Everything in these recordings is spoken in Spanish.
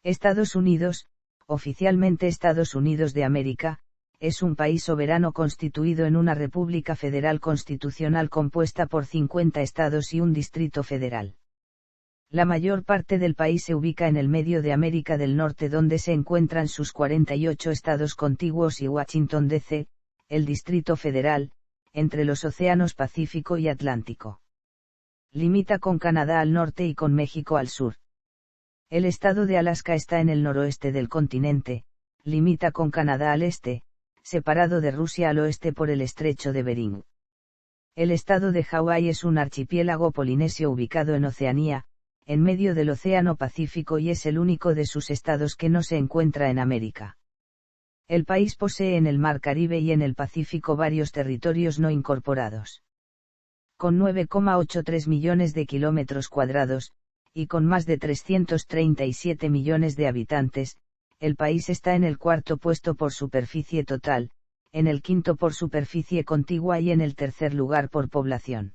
Estados Unidos, oficialmente Estados Unidos de América, es un país soberano constituido en una república federal constitucional compuesta por 50 estados y un distrito federal. La mayor parte del país se ubica en el medio de América del Norte, donde se encuentran sus 48 estados contiguos y Washington D.C., el Distrito Federal, entre los océanos Pacífico y Atlántico. Limita con Canadá al norte y con México al sur. El estado de Alaska está en el noroeste del continente, limita con Canadá al este, separado de Rusia al oeste por el estrecho de Bering. El estado de Hawái es un archipiélago polinesio ubicado en Oceanía, en medio del Océano Pacífico, y es el único de sus estados que no se encuentra en América. El país posee en el Mar Caribe y en el Pacífico varios territorios no incorporados. Con 9,83 millones de kilómetros cuadrados, y con más de 337 millones de habitantes, el país está en el cuarto puesto por superficie total, en el quinto por superficie contigua y en el tercer lugar por población.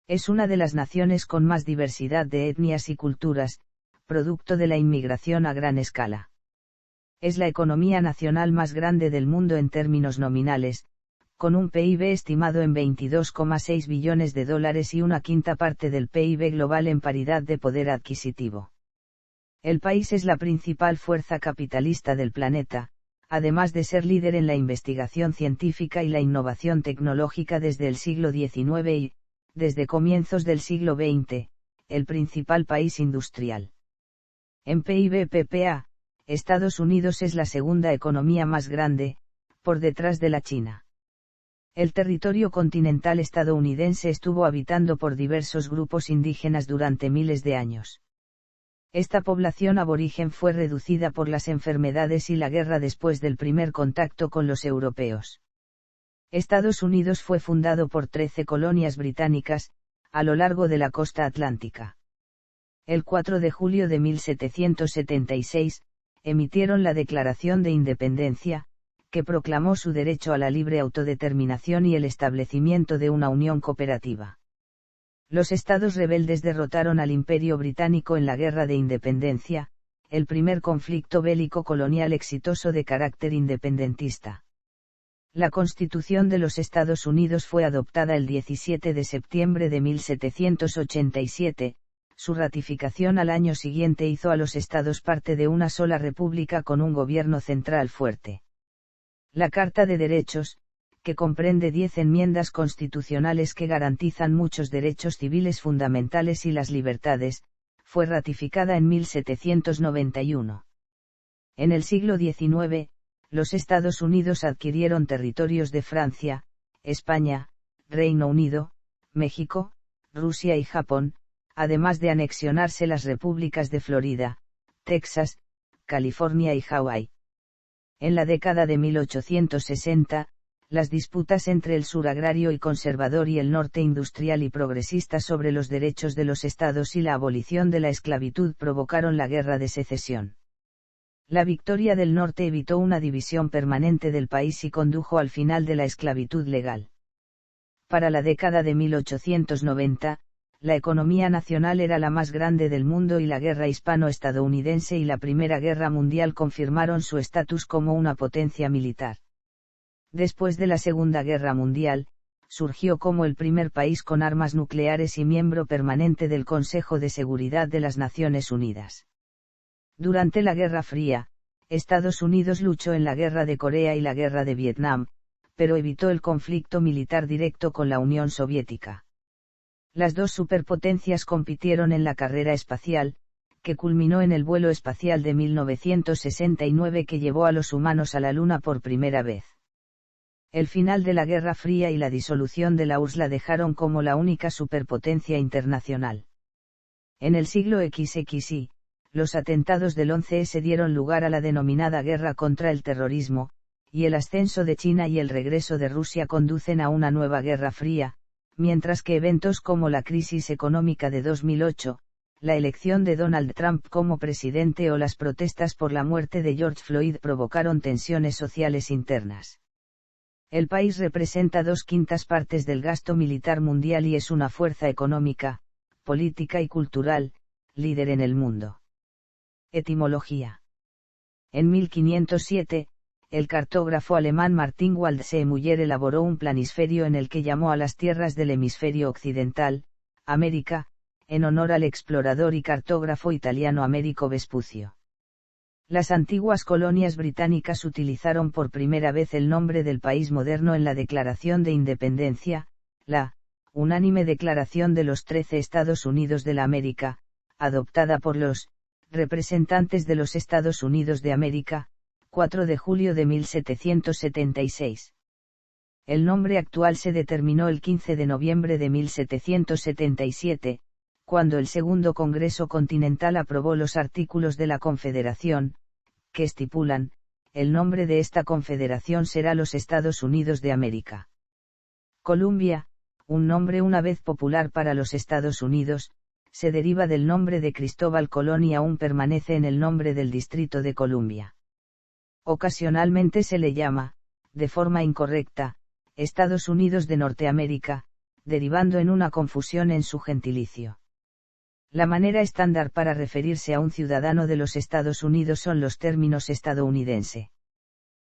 Es una de las naciones con más diversidad de etnias y culturas, producto de la inmigración a gran escala. Es la economía nacional más grande del mundo en términos nominales, con un PIB estimado en 22,6 billones de dólares y una quinta parte del PIB global en paridad de poder adquisitivo. El país es la principal fuerza capitalista del planeta, además de ser líder en la investigación científica y la innovación tecnológica desde el siglo XIX y, desde comienzos del siglo XX, el principal país industrial. En PIB PPA, Estados Unidos es la segunda economía más grande, por detrás de la China. El territorio continental estadounidense estuvo habitado por diversos grupos indígenas durante miles de años. Esta población aborigen fue reducida por las enfermedades y la guerra después del primer contacto con los europeos. Estados Unidos fue fundado por 13 colonias británicas, a lo largo de la costa atlántica. El 4 de julio de 1776, emitieron la Declaración de Independencia, que proclamó su derecho a la libre autodeterminación y el establecimiento de una unión cooperativa. Los estados rebeldes derrotaron al Imperio Británico en la Guerra de Independencia, el primer conflicto bélico colonial exitoso de carácter independentista. La Constitución de los Estados Unidos fue adoptada el 17 de septiembre de 1787, su ratificación al año siguiente hizo a los estados parte de una sola república con un gobierno central fuerte. La Carta de Derechos, que comprende 10 enmiendas constitucionales que garantizan muchos derechos civiles fundamentales y las libertades, fue ratificada en 1791. En el siglo XIX, los Estados Unidos adquirieron territorios de Francia, España, Reino Unido, México, Rusia y Japón, además de anexionarse las repúblicas de Florida, Texas, California y Hawái. En la década de 1860, las disputas entre el sur agrario y conservador y el norte industrial y progresista sobre los derechos de los estados y la abolición de la esclavitud provocaron la Guerra de Secesión. La victoria del norte evitó una división permanente del país y condujo al final de la esclavitud legal. Para la década de 1890, la economía nacional era la más grande del mundo y la guerra hispano-estadounidense y la Primera Guerra Mundial confirmaron su estatus como una potencia militar. Después de la Segunda Guerra Mundial, surgió como el primer país con armas nucleares y miembro permanente del Consejo de Seguridad de las Naciones Unidas. Durante la Guerra Fría, Estados Unidos luchó en la Guerra de Corea y la Guerra de Vietnam, pero evitó el conflicto militar directo con la Unión Soviética. Las dos superpotencias compitieron en la carrera espacial, que culminó en el vuelo espacial de 1969 que llevó a los humanos a la Luna por primera vez. El final de la Guerra Fría y la disolución de la URSS la dejaron como la única superpotencia internacional. En el siglo XXI, los atentados del 11S dieron lugar a la denominada guerra contra el terrorismo, y el ascenso de China y el regreso de Rusia conducen a una nueva Guerra Fría, mientras que eventos como la crisis económica de 2008, la elección de Donald Trump como presidente o las protestas por la muerte de George Floyd provocaron tensiones sociales internas. El país representa 2/5 partes del gasto militar mundial y es una fuerza económica, política y cultural, líder en el mundo. Etimología. En 1507, el cartógrafo alemán Martin Waldseemüller elaboró un planisferio en el que llamó a las tierras del hemisferio occidental, América, en honor al explorador y cartógrafo italiano Americo Vespucio. Las antiguas colonias británicas utilizaron por primera vez el nombre del país moderno en la Declaración de Independencia, la unánime Declaración de los 13 Estados Unidos de la América, adoptada por los representantes de los Estados Unidos de América, 4 de julio de 1776. El nombre actual se determinó el 15 de noviembre de 1777, cuando el Segundo Congreso Continental aprobó los artículos de la Confederación, que estipulan, el nombre de esta confederación será los Estados Unidos de América. Columbia, un nombre una vez popular para los Estados Unidos, se deriva del nombre de Cristóbal Colón y aún permanece en el nombre del Distrito de Columbia. Ocasionalmente se le llama, de forma incorrecta, Estados Unidos de Norteamérica, derivando en una confusión en su gentilicio. La manera estándar para referirse a un ciudadano de los Estados Unidos son los términos estadounidense.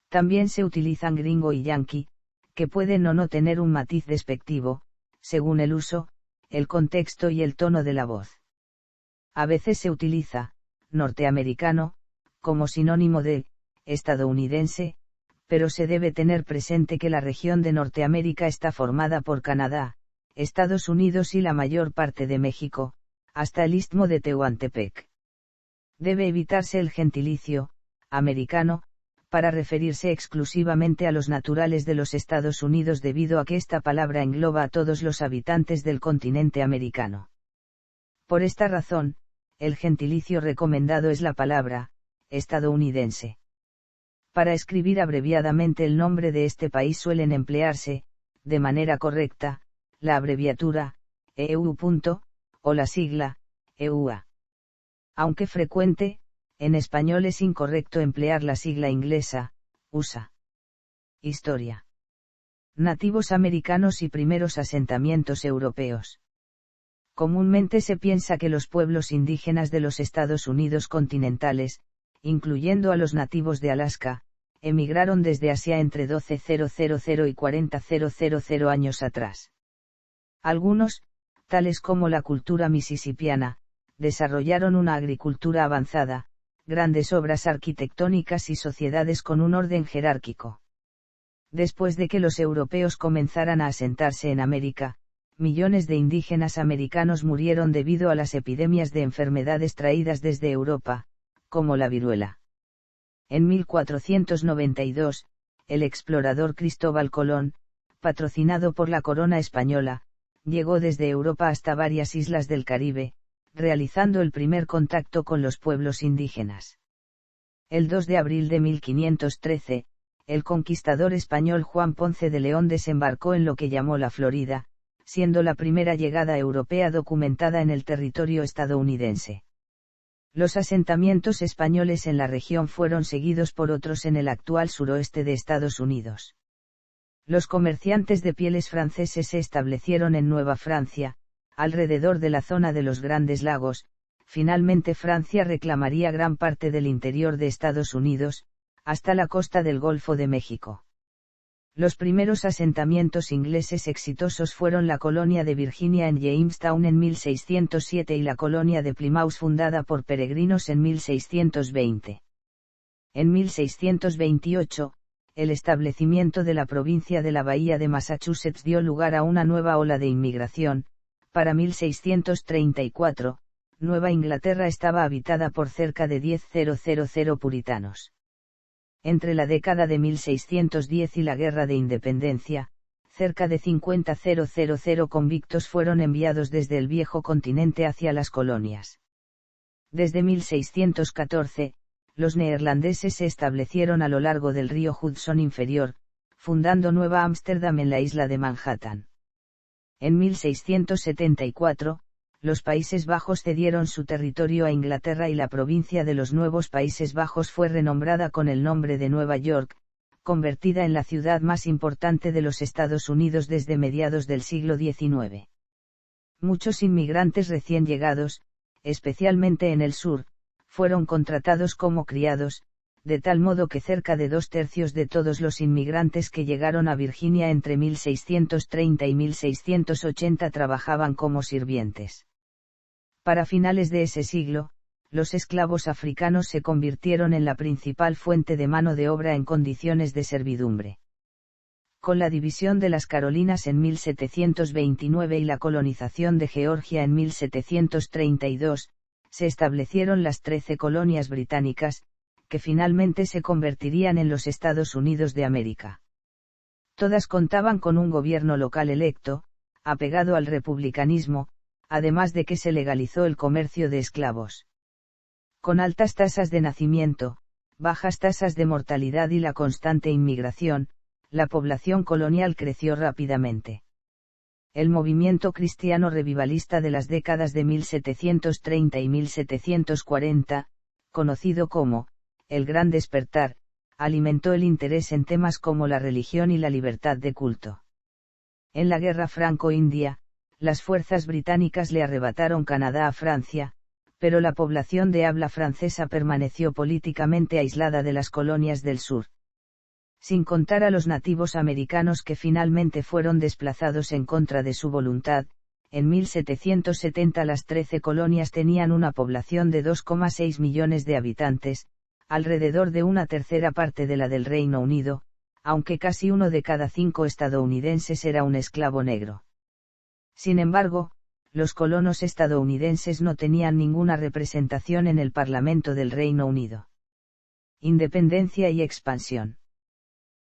También se utilizan gringo y yankee, que pueden o no tener un matiz despectivo, según el uso, el contexto y el tono de la voz. A veces se utiliza, norteamericano, como sinónimo de, estadounidense, pero se debe tener presente que la región de Norteamérica está formada por Canadá, Estados Unidos y la mayor parte de México, hasta el istmo de Tehuantepec. Debe evitarse el gentilicio, americano, para referirse exclusivamente a los naturales de los Estados Unidos debido a que esta palabra engloba a todos los habitantes del continente americano. Por esta razón, el gentilicio recomendado es la palabra, estadounidense. Para escribir abreviadamente el nombre de este país suelen emplearse, de manera correcta, la abreviatura, EU. O la sigla, EUA. Aunque frecuente, en español es incorrecto emplear la sigla inglesa, USA. Historia. Nativos americanos y primeros asentamientos europeos. Comúnmente se piensa que los pueblos indígenas de los Estados Unidos continentales, incluyendo a los nativos de Alaska, emigraron desde Asia entre 12.000 y 40.000 años atrás. Algunos, tales como la cultura mississippiana, desarrollaron una agricultura avanzada, grandes obras arquitectónicas y sociedades con un orden jerárquico. Después de que los europeos comenzaran a asentarse en América, millones de indígenas americanos murieron debido a las epidemias de enfermedades traídas desde Europa, como la viruela. En 1492, el explorador Cristóbal Colón, patrocinado por la corona española, llegó desde Europa hasta varias islas del Caribe, realizando el primer contacto con los pueblos indígenas. El 2 de abril de 1513, el conquistador español Juan Ponce de León desembarcó en lo que llamó la Florida, siendo la primera llegada europea documentada en el territorio estadounidense. Los asentamientos españoles en la región fueron seguidos por otros en el actual suroeste de Estados Unidos. Los comerciantes de pieles franceses se establecieron en Nueva Francia, alrededor de la zona de los Grandes Lagos. Finalmente Francia reclamaría gran parte del interior de Estados Unidos, hasta la costa del Golfo de México. Los primeros asentamientos ingleses exitosos fueron la colonia de Virginia en Jamestown en 1607 y la colonia de Plymouth fundada por peregrinos en 1620. En 1628, el establecimiento de la provincia de la Bahía de Massachusetts dio lugar a una nueva ola de inmigración. Para 1634, Nueva Inglaterra estaba habitada por cerca de 10.000 puritanos. Entre la década de 1610 y la Guerra de Independencia, cerca de 50.000 convictos fueron enviados desde el viejo continente hacia las colonias. Desde 1614, los neerlandeses se establecieron a lo largo del río Hudson inferior, fundando Nueva Ámsterdam en la isla de Manhattan. En 1674, los Países Bajos cedieron su territorio a Inglaterra y la provincia de los Nuevos Países Bajos fue renombrada con el nombre de Nueva York, convertida en la ciudad más importante de los Estados Unidos desde mediados del siglo XIX. Muchos inmigrantes recién llegados, especialmente en el sur, fueron contratados como criados, de tal modo que cerca de 2/3 de todos los inmigrantes que llegaron a Virginia entre 1630 y 1680 trabajaban como sirvientes. Para finales de ese siglo, los esclavos africanos se convirtieron en la principal fuente de mano de obra en condiciones de servidumbre. Con la división de las Carolinas en 1729 y la colonización de Georgia en 1732, se establecieron las 13 colonias británicas, que finalmente se convertirían en los Estados Unidos de América. Todas contaban con un gobierno local electo, apegado al republicanismo, además de que se legalizó el comercio de esclavos. Con altas tasas de nacimiento, bajas tasas de mortalidad y la constante inmigración, la población colonial creció rápidamente. El movimiento cristiano revivalista de las décadas de 1730 y 1740, conocido como el Gran Despertar, alimentó el interés en temas como la religión y la libertad de culto. En la Guerra Franco-India, las fuerzas británicas le arrebataron Canadá a Francia, pero la población de habla francesa permaneció políticamente aislada de las colonias del sur. Sin contar a los nativos americanos que finalmente fueron desplazados en contra de su voluntad, en 1770 las 13 colonias tenían una población de 2,6 millones de habitantes, alrededor de una tercera parte de la del Reino Unido, aunque casi 1 de cada 5 estadounidenses era un esclavo negro. Sin embargo, los colonos estadounidenses no tenían ninguna representación en el Parlamento del Reino Unido. Independencia y expansión.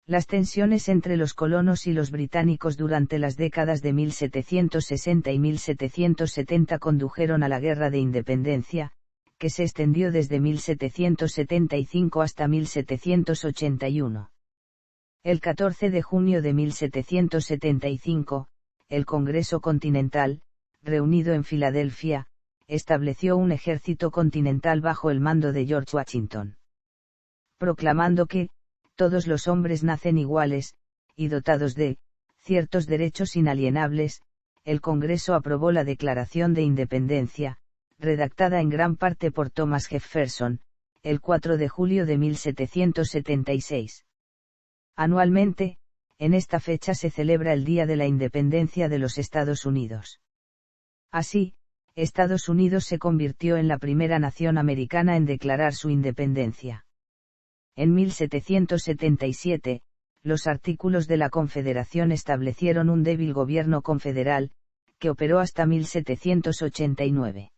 Las tensiones entre los colonos y los británicos durante las décadas de 1760 y 1770 condujeron a la Guerra de Independencia, que se extendió desde 1775 hasta 1781. El 14 de junio de 1775, el Congreso Continental, reunido en Filadelfia, estableció un ejército continental bajo el mando de George Washington. Proclamando que, todos los hombres nacen iguales, y dotados de ciertos derechos inalienables, el Congreso aprobó la Declaración de Independencia, redactada en gran parte por Thomas Jefferson, el 4 de julio de 1776. Anualmente, en esta fecha se celebra el Día de la Independencia de los Estados Unidos. Así, Estados Unidos se convirtió en la primera nación americana en declarar su independencia. En 1777, los artículos de la Confederación establecieron un débil gobierno confederal, que operó hasta 1789.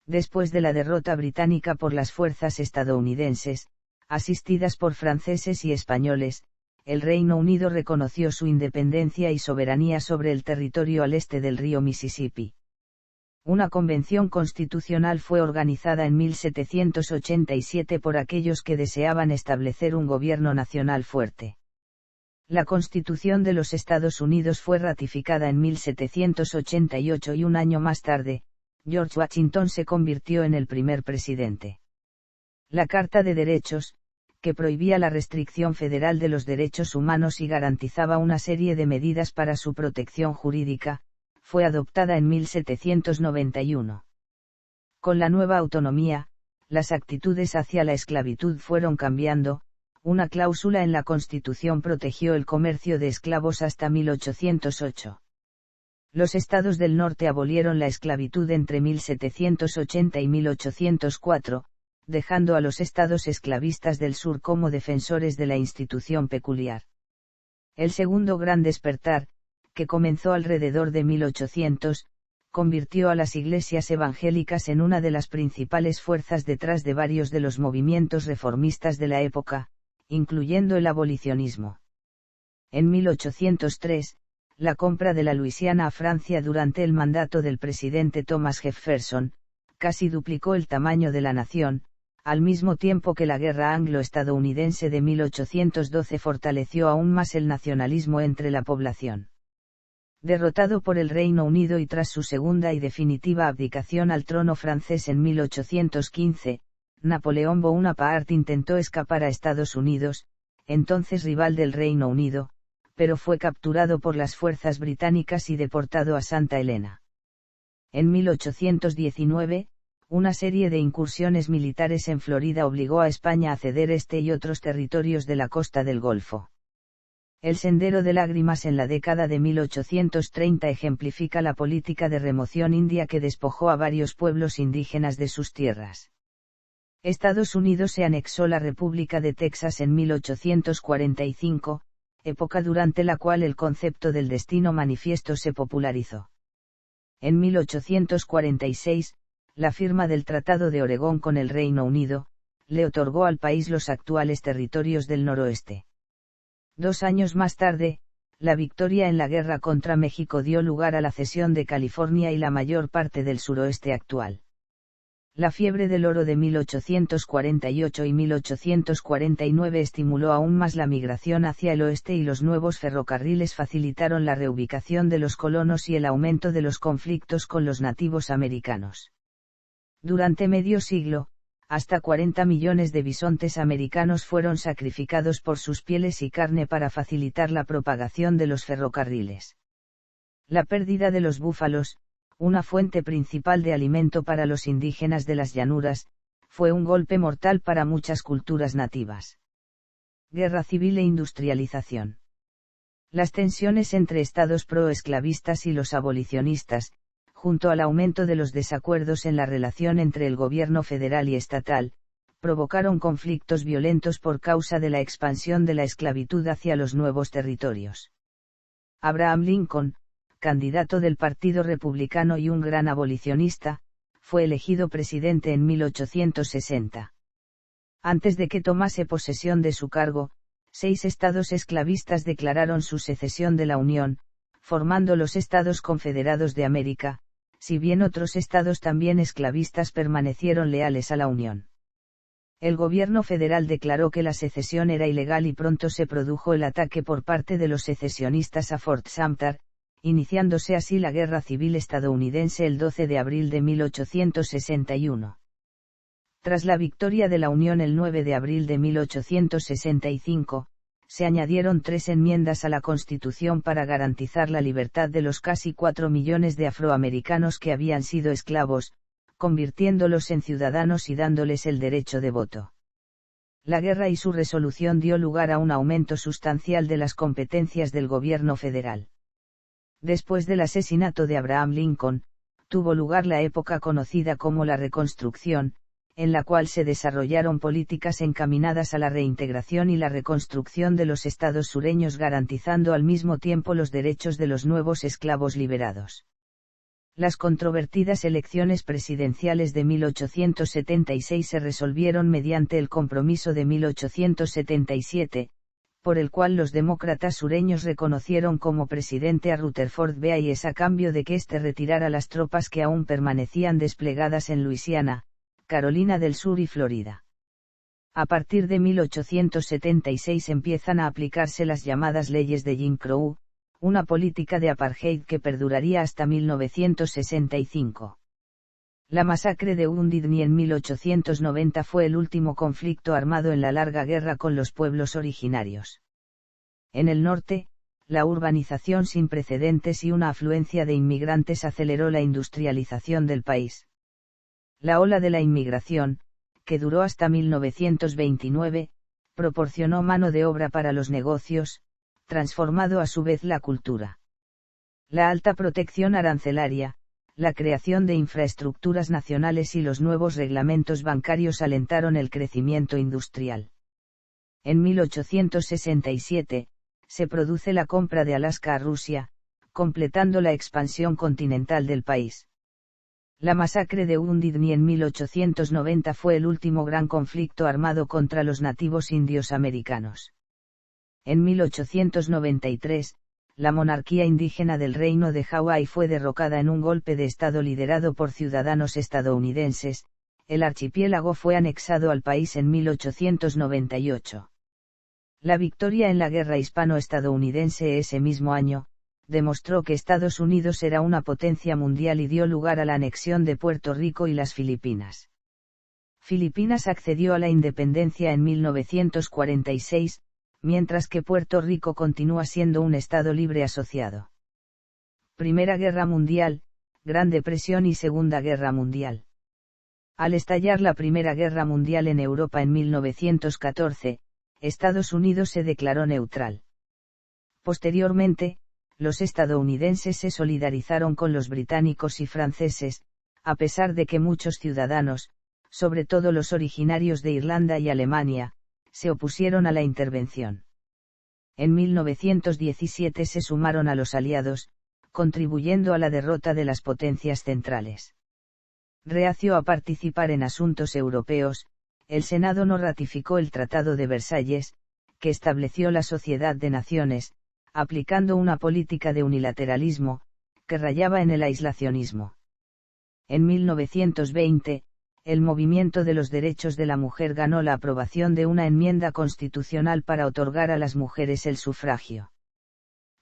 Después de la derrota británica por las fuerzas estadounidenses, asistidas por franceses y españoles, el Reino Unido reconoció su independencia y soberanía sobre el territorio al este del río Mississippi. Una convención constitucional fue organizada en 1787 por aquellos que deseaban establecer un gobierno nacional fuerte. La Constitución de los Estados Unidos fue ratificada en 1788 y un año más tarde, George Washington se convirtió en el primer presidente. La Carta de Derechos, que prohibía la restricción federal de los derechos humanos y garantizaba una serie de medidas para su protección jurídica, fue adoptada en 1791. Con la nueva autonomía, las actitudes hacia la esclavitud fueron cambiando. Una cláusula en la Constitución protegió el comercio de esclavos hasta 1808. Los estados del norte abolieron la esclavitud entre 1780 y 1804, dejando a los estados esclavistas del sur como defensores de la institución peculiar. El segundo gran despertar, que comenzó alrededor de 1800, convirtió a las iglesias evangélicas en una de las principales fuerzas detrás de varios de los movimientos reformistas de la época, incluyendo el abolicionismo. En 1803, la compra de la Luisiana a Francia durante el mandato del presidente Thomas Jefferson, casi duplicó el tamaño de la nación, al mismo tiempo que la guerra anglo-estadounidense de 1812 fortaleció aún más el nacionalismo entre la población. Derrotado por el Reino Unido y tras su segunda y definitiva abdicación al trono francés en 1815, Napoleón Bonaparte intentó escapar a Estados Unidos, entonces rival del Reino Unido, pero fue capturado por las fuerzas británicas y deportado a Santa Helena. En 1819, una serie de incursiones militares en Florida obligó a España a ceder este y otros territorios de la costa del Golfo. El Sendero de Lágrimas en la década de 1830 ejemplifica la política de remoción india que despojó a varios pueblos indígenas de sus tierras. Estados Unidos se anexó la República de Texas en 1845, época durante la cual el concepto del destino manifiesto se popularizó. En 1846, la firma del Tratado de Oregón con el Reino Unido, le otorgó al país los actuales territorios del noroeste. 2 años más tarde, la victoria en la guerra contra México dio lugar a la cesión de California y la mayor parte del suroeste actual. La fiebre del oro de 1848 y 1849 estimuló aún más la migración hacia el oeste y los nuevos ferrocarriles facilitaron la reubicación de los colonos y el aumento de los conflictos con los nativos americanos. Durante medio siglo, hasta 40 millones de bisontes americanos fueron sacrificados por sus pieles y carne para facilitar la propagación de los ferrocarriles. La pérdida de los búfalos, una fuente principal de alimento para los indígenas de las llanuras, fue un golpe mortal para muchas culturas nativas. Guerra civil e industrialización. Las tensiones entre estados pro-esclavistas y los abolicionistas, junto al aumento de los desacuerdos en la relación entre el gobierno federal y estatal, provocaron conflictos violentos por causa de la expansión de la esclavitud hacia los nuevos territorios. Abraham Lincoln, candidato del Partido Republicano y un gran abolicionista, fue elegido presidente en 1860. Antes de que tomase posesión de su cargo, 6 estados esclavistas declararon su secesión de la Unión, formando los Estados Confederados de América, si bien otros estados también esclavistas permanecieron leales a la Unión. El gobierno federal declaró que la secesión era ilegal y pronto se produjo el ataque por parte de los secesionistas a Fort Sumter, iniciándose así la Guerra Civil estadounidense el 12 de abril de 1861. Tras la victoria de la Unión el 9 de abril de 1865, se añadieron 3 enmiendas a la Constitución para garantizar la libertad de los casi 4 millones de afroamericanos que habían sido esclavos, convirtiéndolos en ciudadanos y dándoles el derecho de voto. La guerra y su resolución dio lugar a un aumento sustancial de las competencias del gobierno federal. Después del asesinato de Abraham Lincoln, tuvo lugar la época conocida como la Reconstrucción, en la cual se desarrollaron políticas encaminadas a la reintegración y la reconstrucción de los estados sureños garantizando al mismo tiempo los derechos de los nuevos esclavos liberados. Las controvertidas elecciones presidenciales de 1876 se resolvieron mediante el Compromiso de 1877, por el cual los demócratas sureños reconocieron como presidente a Rutherford B. Hayes a cambio de que éste retirara las tropas que aún permanecían desplegadas en Luisiana, Carolina del Sur y Florida. A partir de 1876 empiezan a aplicarse las llamadas leyes de Jim Crow, una política de apartheid que perduraría hasta 1965. La masacre de Wounded Knee en 1890 fue el último conflicto armado en la larga guerra con los pueblos originarios. En el norte, la urbanización sin precedentes y una afluencia de inmigrantes aceleró la industrialización del país. La ola de la inmigración, que duró hasta 1929, proporcionó mano de obra para los negocios, transformado a su vez la cultura. La alta protección arancelaria, la creación de infraestructuras nacionales y los nuevos reglamentos bancarios alentaron el crecimiento industrial. En 1867, se produce la compra de Alaska a Rusia, completando la expansión continental del país. La masacre de Wounded Knee en 1890 fue el último gran conflicto armado contra los nativos indios americanos. En 1893, la monarquía indígena del Reino de Hawái fue derrocada en un golpe de Estado liderado por ciudadanos estadounidenses, el archipiélago fue anexado al país en 1898. La victoria en la guerra hispano-estadounidense ese mismo año, demostró que Estados Unidos era una potencia mundial y dio lugar a la anexión de Puerto Rico y las Filipinas. Filipinas accedió a la independencia en 1946, mientras que Puerto Rico continúa siendo un Estado libre asociado. Primera Guerra Mundial, Gran Depresión y Segunda Guerra Mundial. Al estallar la Primera Guerra Mundial en Europa en 1914, Estados Unidos se declaró neutral. Posteriormente, los estadounidenses se solidarizaron con los británicos y franceses, a pesar de que muchos ciudadanos, sobre todo los originarios de Irlanda y Alemania, se opusieron a la intervención. En 1917 se sumaron a los aliados, contribuyendo a la derrota de las potencias centrales. Reacio a participar en asuntos europeos, el Senado no ratificó el Tratado de Versalles, que estableció la Sociedad de Naciones, aplicando una política de unilateralismo, que rayaba en el aislacionismo. En 1920, el movimiento de los derechos de la mujer ganó la aprobación de una enmienda constitucional para otorgar a las mujeres el sufragio.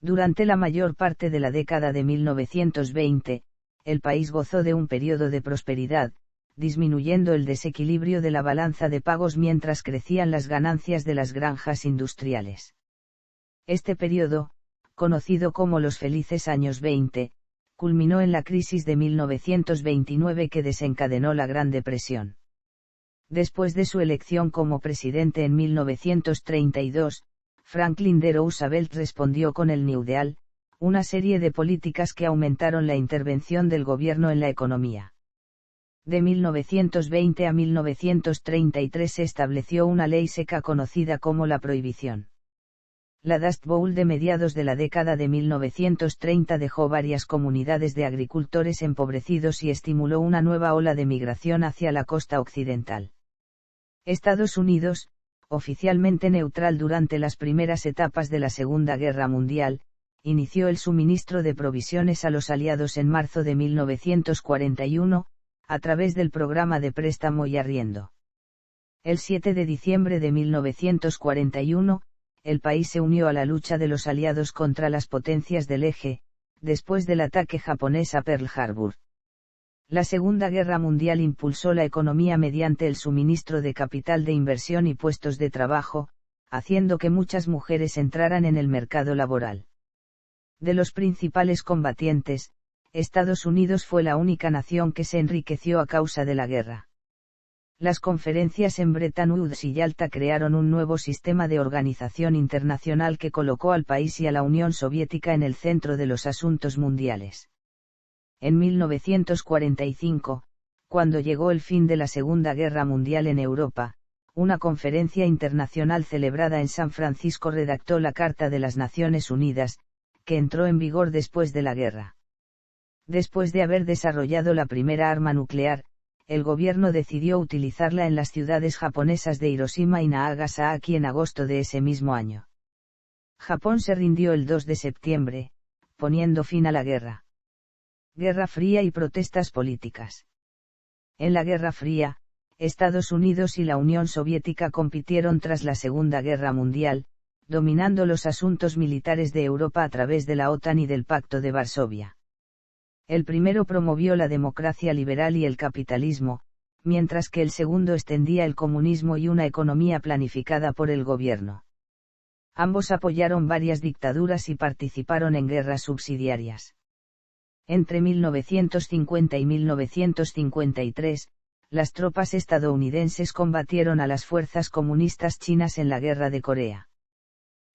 Durante la mayor parte de la década de 1920, el país gozó de un periodo de prosperidad, disminuyendo el desequilibrio de la balanza de pagos mientras crecían las ganancias de las granjas industriales. Este periodo, conocido como los felices años 20, culminó en la crisis de 1929 que desencadenó la Gran Depresión. Después de su elección como presidente en 1932, Franklin D. Roosevelt respondió con el New Deal, una serie de políticas que aumentaron la intervención del gobierno en la economía. De 1920 a 1933 se estableció una ley seca conocida como la Prohibición. La Dust Bowl de mediados de la década de 1930 dejó varias comunidades de agricultores empobrecidos y estimuló una nueva ola de migración hacia la costa occidental. Estados Unidos, oficialmente neutral durante las primeras etapas de la Segunda Guerra Mundial, inició el suministro de provisiones a los aliados en marzo de 1941, a través del programa de préstamo y arriendo. El 7 de diciembre de 1941, el país se unió a la lucha de los aliados contra las potencias del Eje, después del ataque japonés a Pearl Harbor. La Segunda Guerra Mundial impulsó la economía mediante el suministro de capital de inversión y puestos de trabajo, haciendo que muchas mujeres entraran en el mercado laboral. De los principales combatientes, Estados Unidos fue la única nación que se enriqueció a causa de la guerra. Las conferencias en Bretton Woods y Yalta crearon un nuevo sistema de organización internacional que colocó al país y a la Unión Soviética en el centro de los asuntos mundiales. En 1945, cuando llegó el fin de la Segunda Guerra Mundial en Europa, una conferencia internacional celebrada en San Francisco redactó la Carta de las Naciones Unidas, que entró en vigor después de la guerra. Después de haber desarrollado la primera arma nuclear, el gobierno decidió utilizarla en las ciudades japonesas de Hiroshima y Nagasaki en agosto de ese mismo año. Japón se rindió el 2 de septiembre, poniendo fin a la guerra. Guerra Fría y protestas políticas. En la Guerra Fría, Estados Unidos y la Unión Soviética compitieron tras la Segunda Guerra Mundial, dominando los asuntos militares de Europa a través de la OTAN y del Pacto de Varsovia. El primero promovió la democracia liberal y el capitalismo, mientras que el segundo extendía el comunismo y una economía planificada por el gobierno. Ambos apoyaron varias dictaduras y participaron en guerras subsidiarias. Entre 1950 y 1953, las tropas estadounidenses combatieron a las fuerzas comunistas chinas en la Guerra de Corea.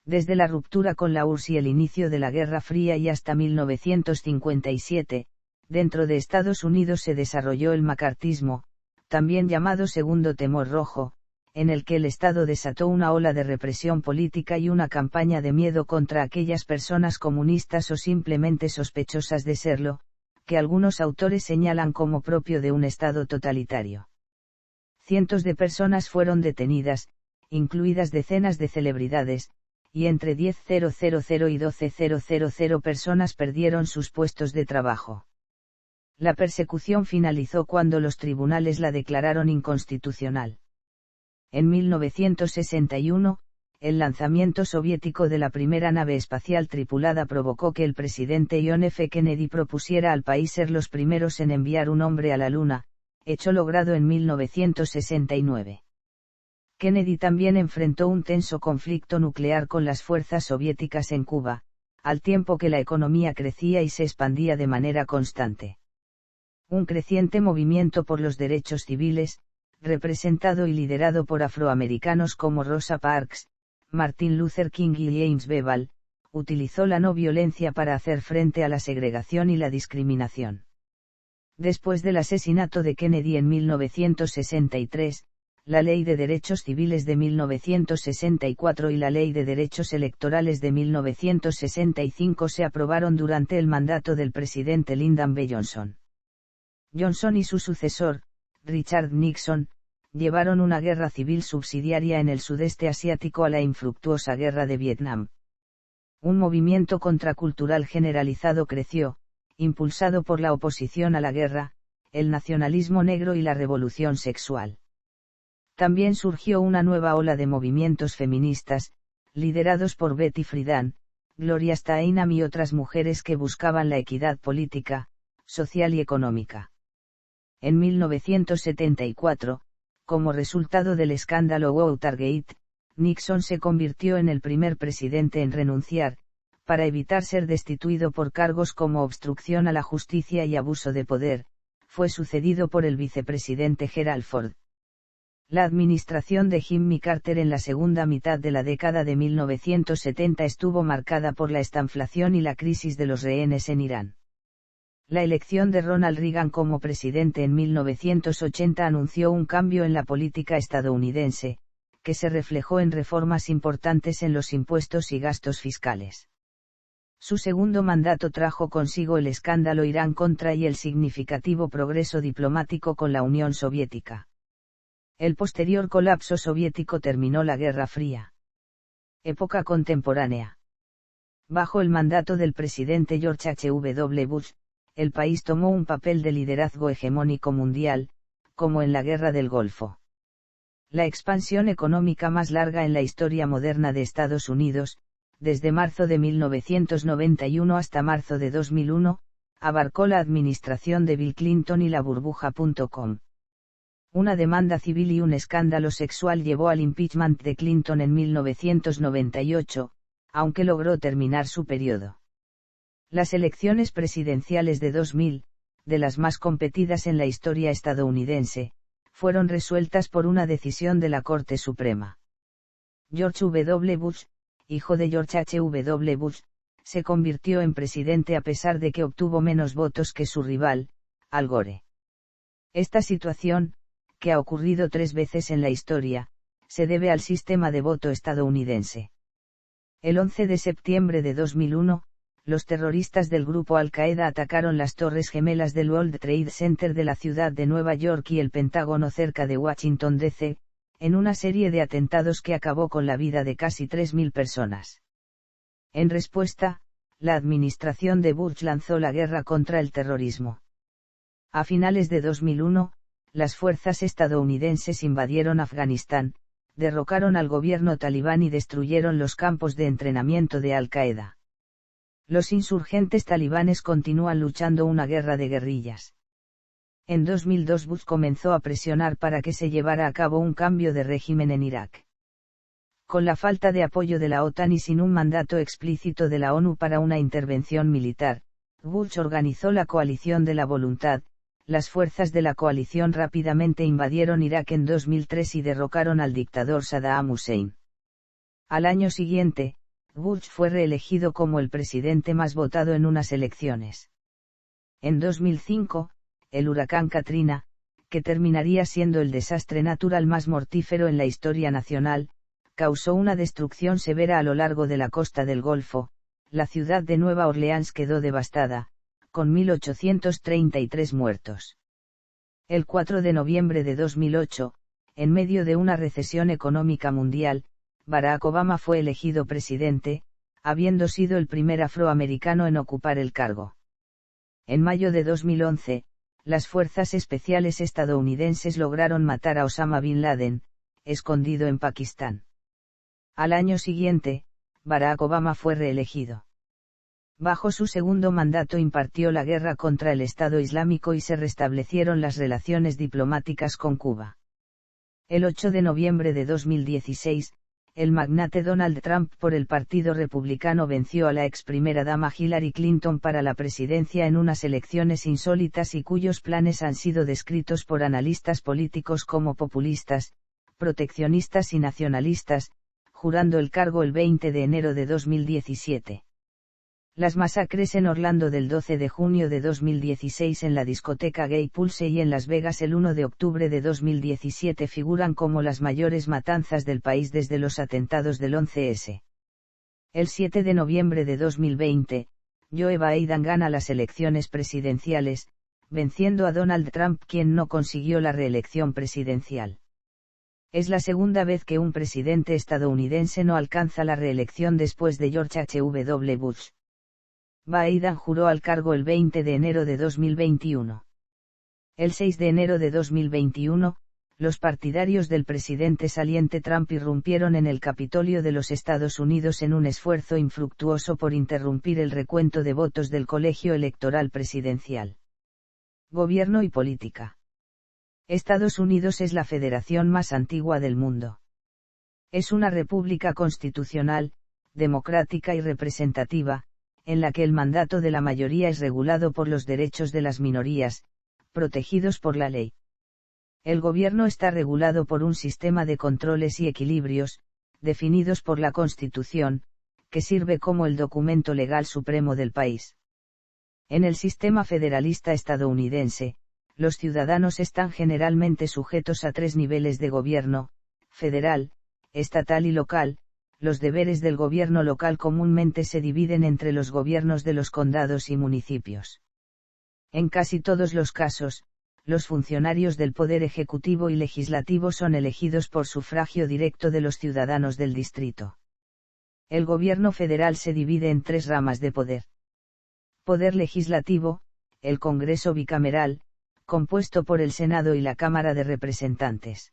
Desde la ruptura con la URSS y el inicio de la Guerra Fría y hasta 1957, dentro de Estados Unidos se desarrolló el macartismo, también llamado Segundo Temor Rojo, en el que el Estado desató una ola de represión política y una campaña de miedo contra aquellas personas comunistas o simplemente sospechosas de serlo, que algunos autores señalan como propio de un Estado totalitario. Cientos de personas fueron detenidas, incluidas decenas de celebridades, y entre 10.000 y 12.000 personas perdieron sus puestos de trabajo. La persecución finalizó cuando los tribunales la declararon inconstitucional. En 1961, el lanzamiento soviético de la primera nave espacial tripulada provocó que el presidente John F. Kennedy propusiera al país ser los primeros en enviar un hombre a la Luna, hecho logrado en 1969. Kennedy también enfrentó un tenso conflicto nuclear con las fuerzas soviéticas en Cuba, al tiempo que la economía crecía y se expandía de manera constante. Un creciente movimiento por los derechos civiles, representado y liderado por afroamericanos como Rosa Parks, Martin Luther King y James Bevel, utilizó la no violencia para hacer frente a la segregación y la discriminación. Después del asesinato de Kennedy en 1963, la Ley de Derechos Civiles de 1964 y la Ley de Derechos Electorales de 1965 se aprobaron durante el mandato del presidente Lyndon B. Johnson. Johnson y su sucesor, Richard Nixon, llevaron una guerra civil subsidiaria en el sudeste asiático a la infructuosa guerra de Vietnam. Un movimiento contracultural generalizado creció, impulsado por la oposición a la guerra, el nacionalismo negro y la revolución sexual. También surgió una nueva ola de movimientos feministas, liderados por Betty Friedan, Gloria Steinem y otras mujeres que buscaban la equidad política, social y económica. En 1974, como resultado del escándalo Watergate, Nixon se convirtió en el primer presidente en renunciar, para evitar ser destituido por cargos como obstrucción a la justicia y abuso de poder. Fue sucedido por el vicepresidente Gerald Ford. La administración de Jimmy Carter en la segunda mitad de la década de 1970 estuvo marcada por la estanflación y la crisis de los rehenes en Irán. La elección de Ronald Reagan como presidente en 1980 anunció un cambio en la política estadounidense, que se reflejó en reformas importantes en los impuestos y gastos fiscales. Su segundo mandato trajo consigo el escándalo Irán-Contra y el significativo progreso diplomático con la Unión Soviética. El posterior colapso soviético terminó la Guerra Fría. Época contemporánea. Bajo el mandato del presidente George H.W. Bush, el país tomó un papel de liderazgo hegemónico mundial, como en la Guerra del Golfo. La expansión económica más larga en la historia moderna de Estados Unidos, desde marzo de 1991 hasta marzo de 2001, abarcó la administración de Bill Clinton y la burbuja.com. Una demanda civil y un escándalo sexual llevó al impeachment de Clinton en 1998, aunque logró terminar su periodo. Las elecciones presidenciales de 2000, de las más competidas en la historia estadounidense, fueron resueltas por una decisión de la Corte Suprema. George W. Bush, hijo de George H.W. Bush, se convirtió en presidente a pesar de que obtuvo menos votos que su rival, Al Gore. Esta situación, que ha ocurrido 3 veces en la historia, se debe al sistema de voto estadounidense. El 11 de septiembre de 2001, los terroristas del grupo Al-Qaeda atacaron las Torres Gemelas del World Trade Center de la ciudad de Nueva York y el Pentágono cerca de Washington, D.C., en una serie de atentados que acabó con la vida de casi 3.000 personas. En respuesta, la administración de Bush lanzó la guerra contra el terrorismo. A finales de 2001, las fuerzas estadounidenses invadieron Afganistán, derrocaron al gobierno talibán y destruyeron los campos de entrenamiento de Al-Qaeda. Los insurgentes talibanes continúan luchando una guerra de guerrillas. En 2002 Bush comenzó a presionar para que se llevara a cabo un cambio de régimen en Irak. Con la falta de apoyo de la OTAN y sin un mandato explícito de la ONU para una intervención militar, Bush organizó la Coalición de la Voluntad. Las fuerzas de la coalición rápidamente invadieron Irak en 2003 y derrocaron al dictador Saddam Hussein. Al año siguiente, Bush fue reelegido como el presidente más votado en unas elecciones. En 2005, el huracán Katrina, que terminaría siendo el desastre natural más mortífero en la historia nacional, causó una destrucción severa a lo largo de la costa del Golfo. La ciudad de Nueva Orleans quedó devastada, con 1.833 muertos. El 4 de noviembre de 2008, en medio de una recesión económica mundial, Barack Obama fue elegido presidente, habiendo sido el primer afroamericano en ocupar el cargo. En mayo de 2011, las fuerzas especiales estadounidenses lograron matar a Osama Bin Laden, escondido en Pakistán. Al año siguiente, Barack Obama fue reelegido. Bajo su segundo mandato impartió la guerra contra el Estado Islámico y se restablecieron las relaciones diplomáticas con Cuba. El 8 de noviembre de 2016, el magnate Donald Trump por el Partido Republicano venció a la ex primera dama Hillary Clinton para la presidencia en unas elecciones insólitas y cuyos planes han sido descritos por analistas políticos como populistas, proteccionistas y nacionalistas, jurando el cargo el 20 de enero de 2017. Las masacres en Orlando del 12 de junio de 2016 en la discoteca Gay Pulse y en Las Vegas el 1 de octubre de 2017 figuran como las mayores matanzas del país desde los atentados del 11S. El 7 de noviembre de 2020, Joe Biden gana las elecciones presidenciales, venciendo a Donald Trump, quien no consiguió la reelección presidencial. Es la segunda vez que un presidente estadounidense no alcanza la reelección después de George H.W. Bush. Biden juró al cargo el 20 de enero de 2021. El 6 de enero de 2021, los partidarios del presidente saliente Trump irrumpieron en el Capitolio de los Estados Unidos en un esfuerzo infructuoso por interrumpir el recuento de votos del colegio electoral presidencial. Gobierno y política. Estados Unidos es la federación más antigua del mundo. Es una república constitucional, democrática y representativa, en la que el mandato de la mayoría es regulado por los derechos de las minorías, protegidos por la ley. El gobierno está regulado por un sistema de controles y equilibrios, definidos por la Constitución, que sirve como el documento legal supremo del país. En el sistema federalista estadounidense, los ciudadanos están generalmente sujetos a 3 niveles de gobierno: federal, estatal y local. Los deberes del gobierno local comúnmente se dividen entre los gobiernos de los condados y municipios. En casi todos los casos, los funcionarios del poder ejecutivo y legislativo son elegidos por sufragio directo de los ciudadanos del distrito. El gobierno federal se divide en 3 ramas de poder. Poder legislativo, el Congreso bicameral, compuesto por el Senado y la Cámara de Representantes.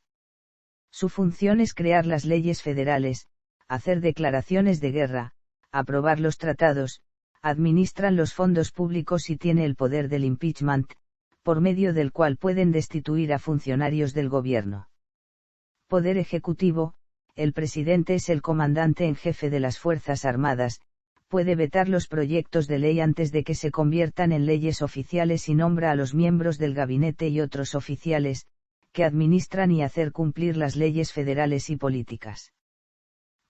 Su función es crear las leyes federales, hacer declaraciones de guerra, aprobar los tratados, administran los fondos públicos y tiene el poder del impeachment, por medio del cual pueden destituir a funcionarios del gobierno. Poder ejecutivo, el presidente es el comandante en jefe de las Fuerzas Armadas, puede vetar los proyectos de ley antes de que se conviertan en leyes oficiales y nombra a los miembros del gabinete y otros oficiales, que administran y hacer cumplir las leyes federales y políticas.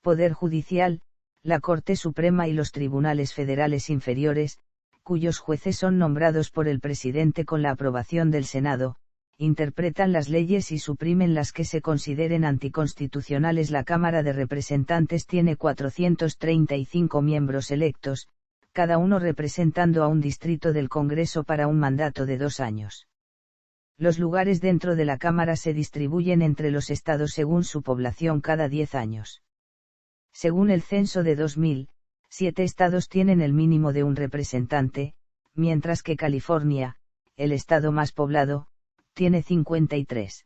Poder judicial, la Corte Suprema y los tribunales federales inferiores, cuyos jueces son nombrados por el presidente con la aprobación del Senado, interpretan las leyes y suprimen las que se consideren anticonstitucionales. La Cámara de Representantes tiene 435 miembros electos, cada uno representando a un distrito del Congreso para un mandato de 2 años. Los lugares dentro de la Cámara se distribuyen entre los estados según su población cada 10 años. Según el censo de 2000, 7 estados tienen el mínimo de un representante, mientras que California, el estado más poblado, tiene 53.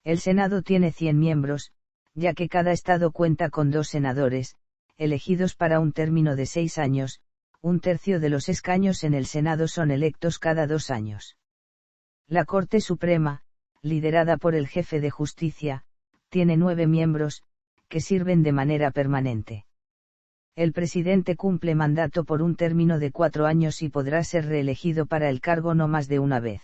El Senado tiene 100 miembros, ya que cada estado cuenta con 2 senadores, elegidos para un término de 6 años, 1/3 de los escaños en el Senado son electos cada 2 años. La Corte Suprema, liderada por el jefe de justicia, tiene 9 miembros, que sirven de manera permanente. El presidente cumple mandato por un término de 4 años y podrá ser reelegido para el cargo no más de una vez.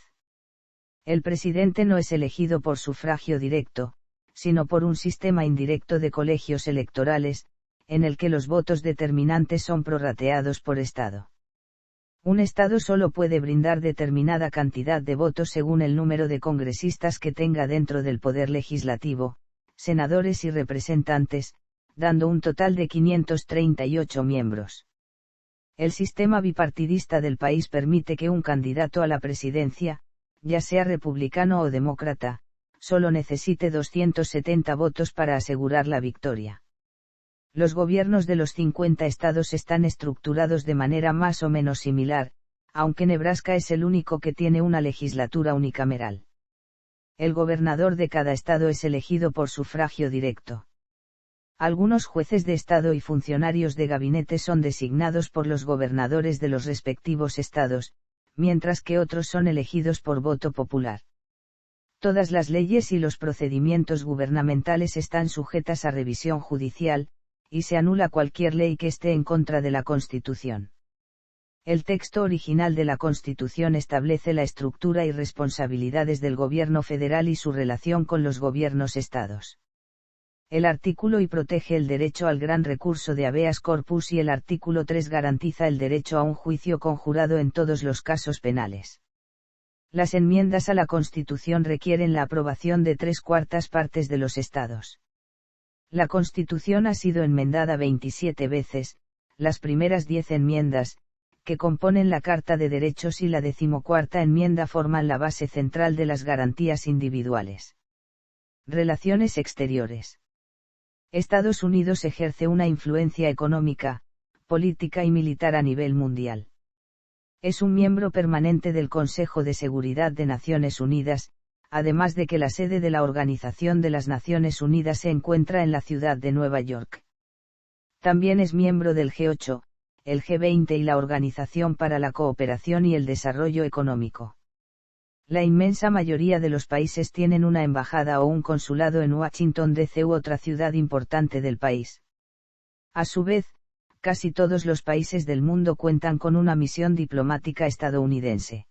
El presidente no es elegido por sufragio directo, sino por un sistema indirecto de colegios electorales, en el que los votos determinantes son prorrateados por estado. Un estado solo puede brindar determinada cantidad de votos según el número de congresistas que tenga dentro del poder legislativo, senadores y representantes, dando un total de 538 miembros. El sistema bipartidista del país permite que un candidato a la presidencia, ya sea republicano o demócrata, solo necesite 270 votos para asegurar la victoria. Los gobiernos de los 50 estados están estructurados de manera más o menos similar, aunque Nebraska es el único que tiene una legislatura unicameral. El gobernador de cada estado es elegido por sufragio directo. Algunos jueces de estado y funcionarios de gabinete son designados por los gobernadores de los respectivos estados, mientras que otros son elegidos por voto popular. Todas las leyes y los procedimientos gubernamentales están sujetas a revisión judicial, y se anula cualquier ley que esté en contra de la Constitución. El texto original de la Constitución establece la estructura y responsabilidades del gobierno federal y su relación con los gobiernos estados. El artículo I protege el derecho al gran recurso de habeas corpus y el artículo 3 garantiza el derecho a un juicio conjurado en todos los casos penales. Las enmiendas a la Constitución requieren la aprobación de 3/4 partes de los estados. La Constitución ha sido enmendada 27 veces, las primeras 10 enmiendas, que componen la Carta de Derechos y la 14ª enmienda forman la base central de las garantías individuales. Relaciones exteriores. Estados Unidos ejerce una influencia económica, política y militar a nivel mundial. Es un miembro permanente del Consejo de Seguridad de Naciones Unidas, además de que la sede de la Organización de las Naciones Unidas se encuentra en la ciudad de Nueva York. También es miembro del G8, el G20 y la Organización para la Cooperación y el Desarrollo Económico. La inmensa mayoría de los países tienen una embajada o un consulado en Washington D.C. u otra ciudad importante del país. A su vez, casi todos los países del mundo cuentan con una misión diplomática estadounidense.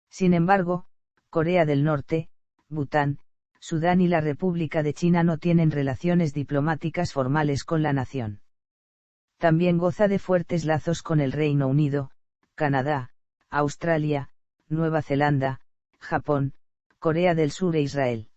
Sin embargo, Corea del Norte, Bután, Sudán y la República de China no tienen relaciones diplomáticas formales con la nación. También goza de fuertes lazos con el Reino Unido, Canadá, Australia, Nueva Zelanda, Japón, Corea del Sur e Israel.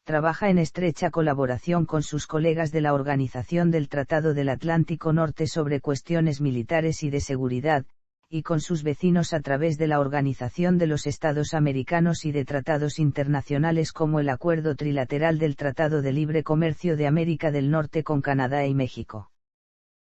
Trabaja en estrecha colaboración con sus colegas de la Organización del Tratado del Atlántico Norte sobre cuestiones militares y de seguridad, y con sus vecinos a través de la Organización de los Estados Americanos y de tratados internacionales como el Acuerdo Trilateral del Tratado de Libre Comercio de América del Norte con Canadá y México.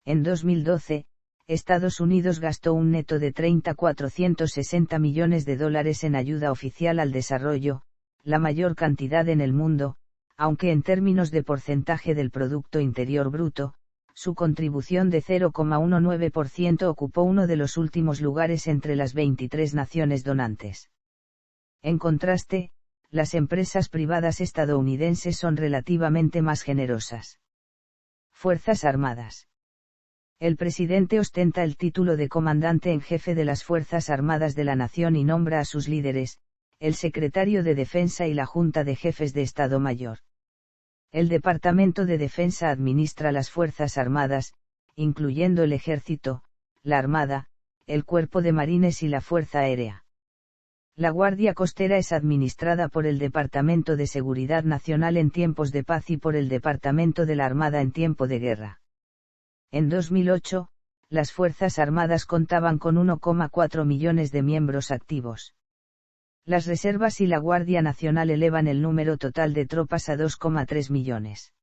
En 2012, Estados Unidos gastó un neto de $30,460 millones en ayuda oficial al desarrollo, la mayor cantidad en el mundo, aunque en términos de porcentaje del Producto Interior Bruto, su contribución de 0,19% ocupó uno de los últimos lugares entre las 23 naciones donantes. En contraste, las empresas privadas estadounidenses son relativamente más generosas. Fuerzas Armadas. El presidente ostenta el título de comandante en jefe de las Fuerzas Armadas de la Nación y nombra a sus líderes, el secretario de Defensa y la Junta de Jefes de Estado Mayor. El Departamento de Defensa administra las Fuerzas Armadas, incluyendo el Ejército, la Armada, el Cuerpo de Marines y la Fuerza Aérea. La Guardia Costera es administrada por el Departamento de Seguridad Nacional en tiempos de paz y por el Departamento de la Armada en tiempo de guerra. En 2008, las Fuerzas Armadas contaban con 1,4 millones de miembros activos. Las reservas y la Guardia Nacional elevan el número total de tropas a 2,3 millones.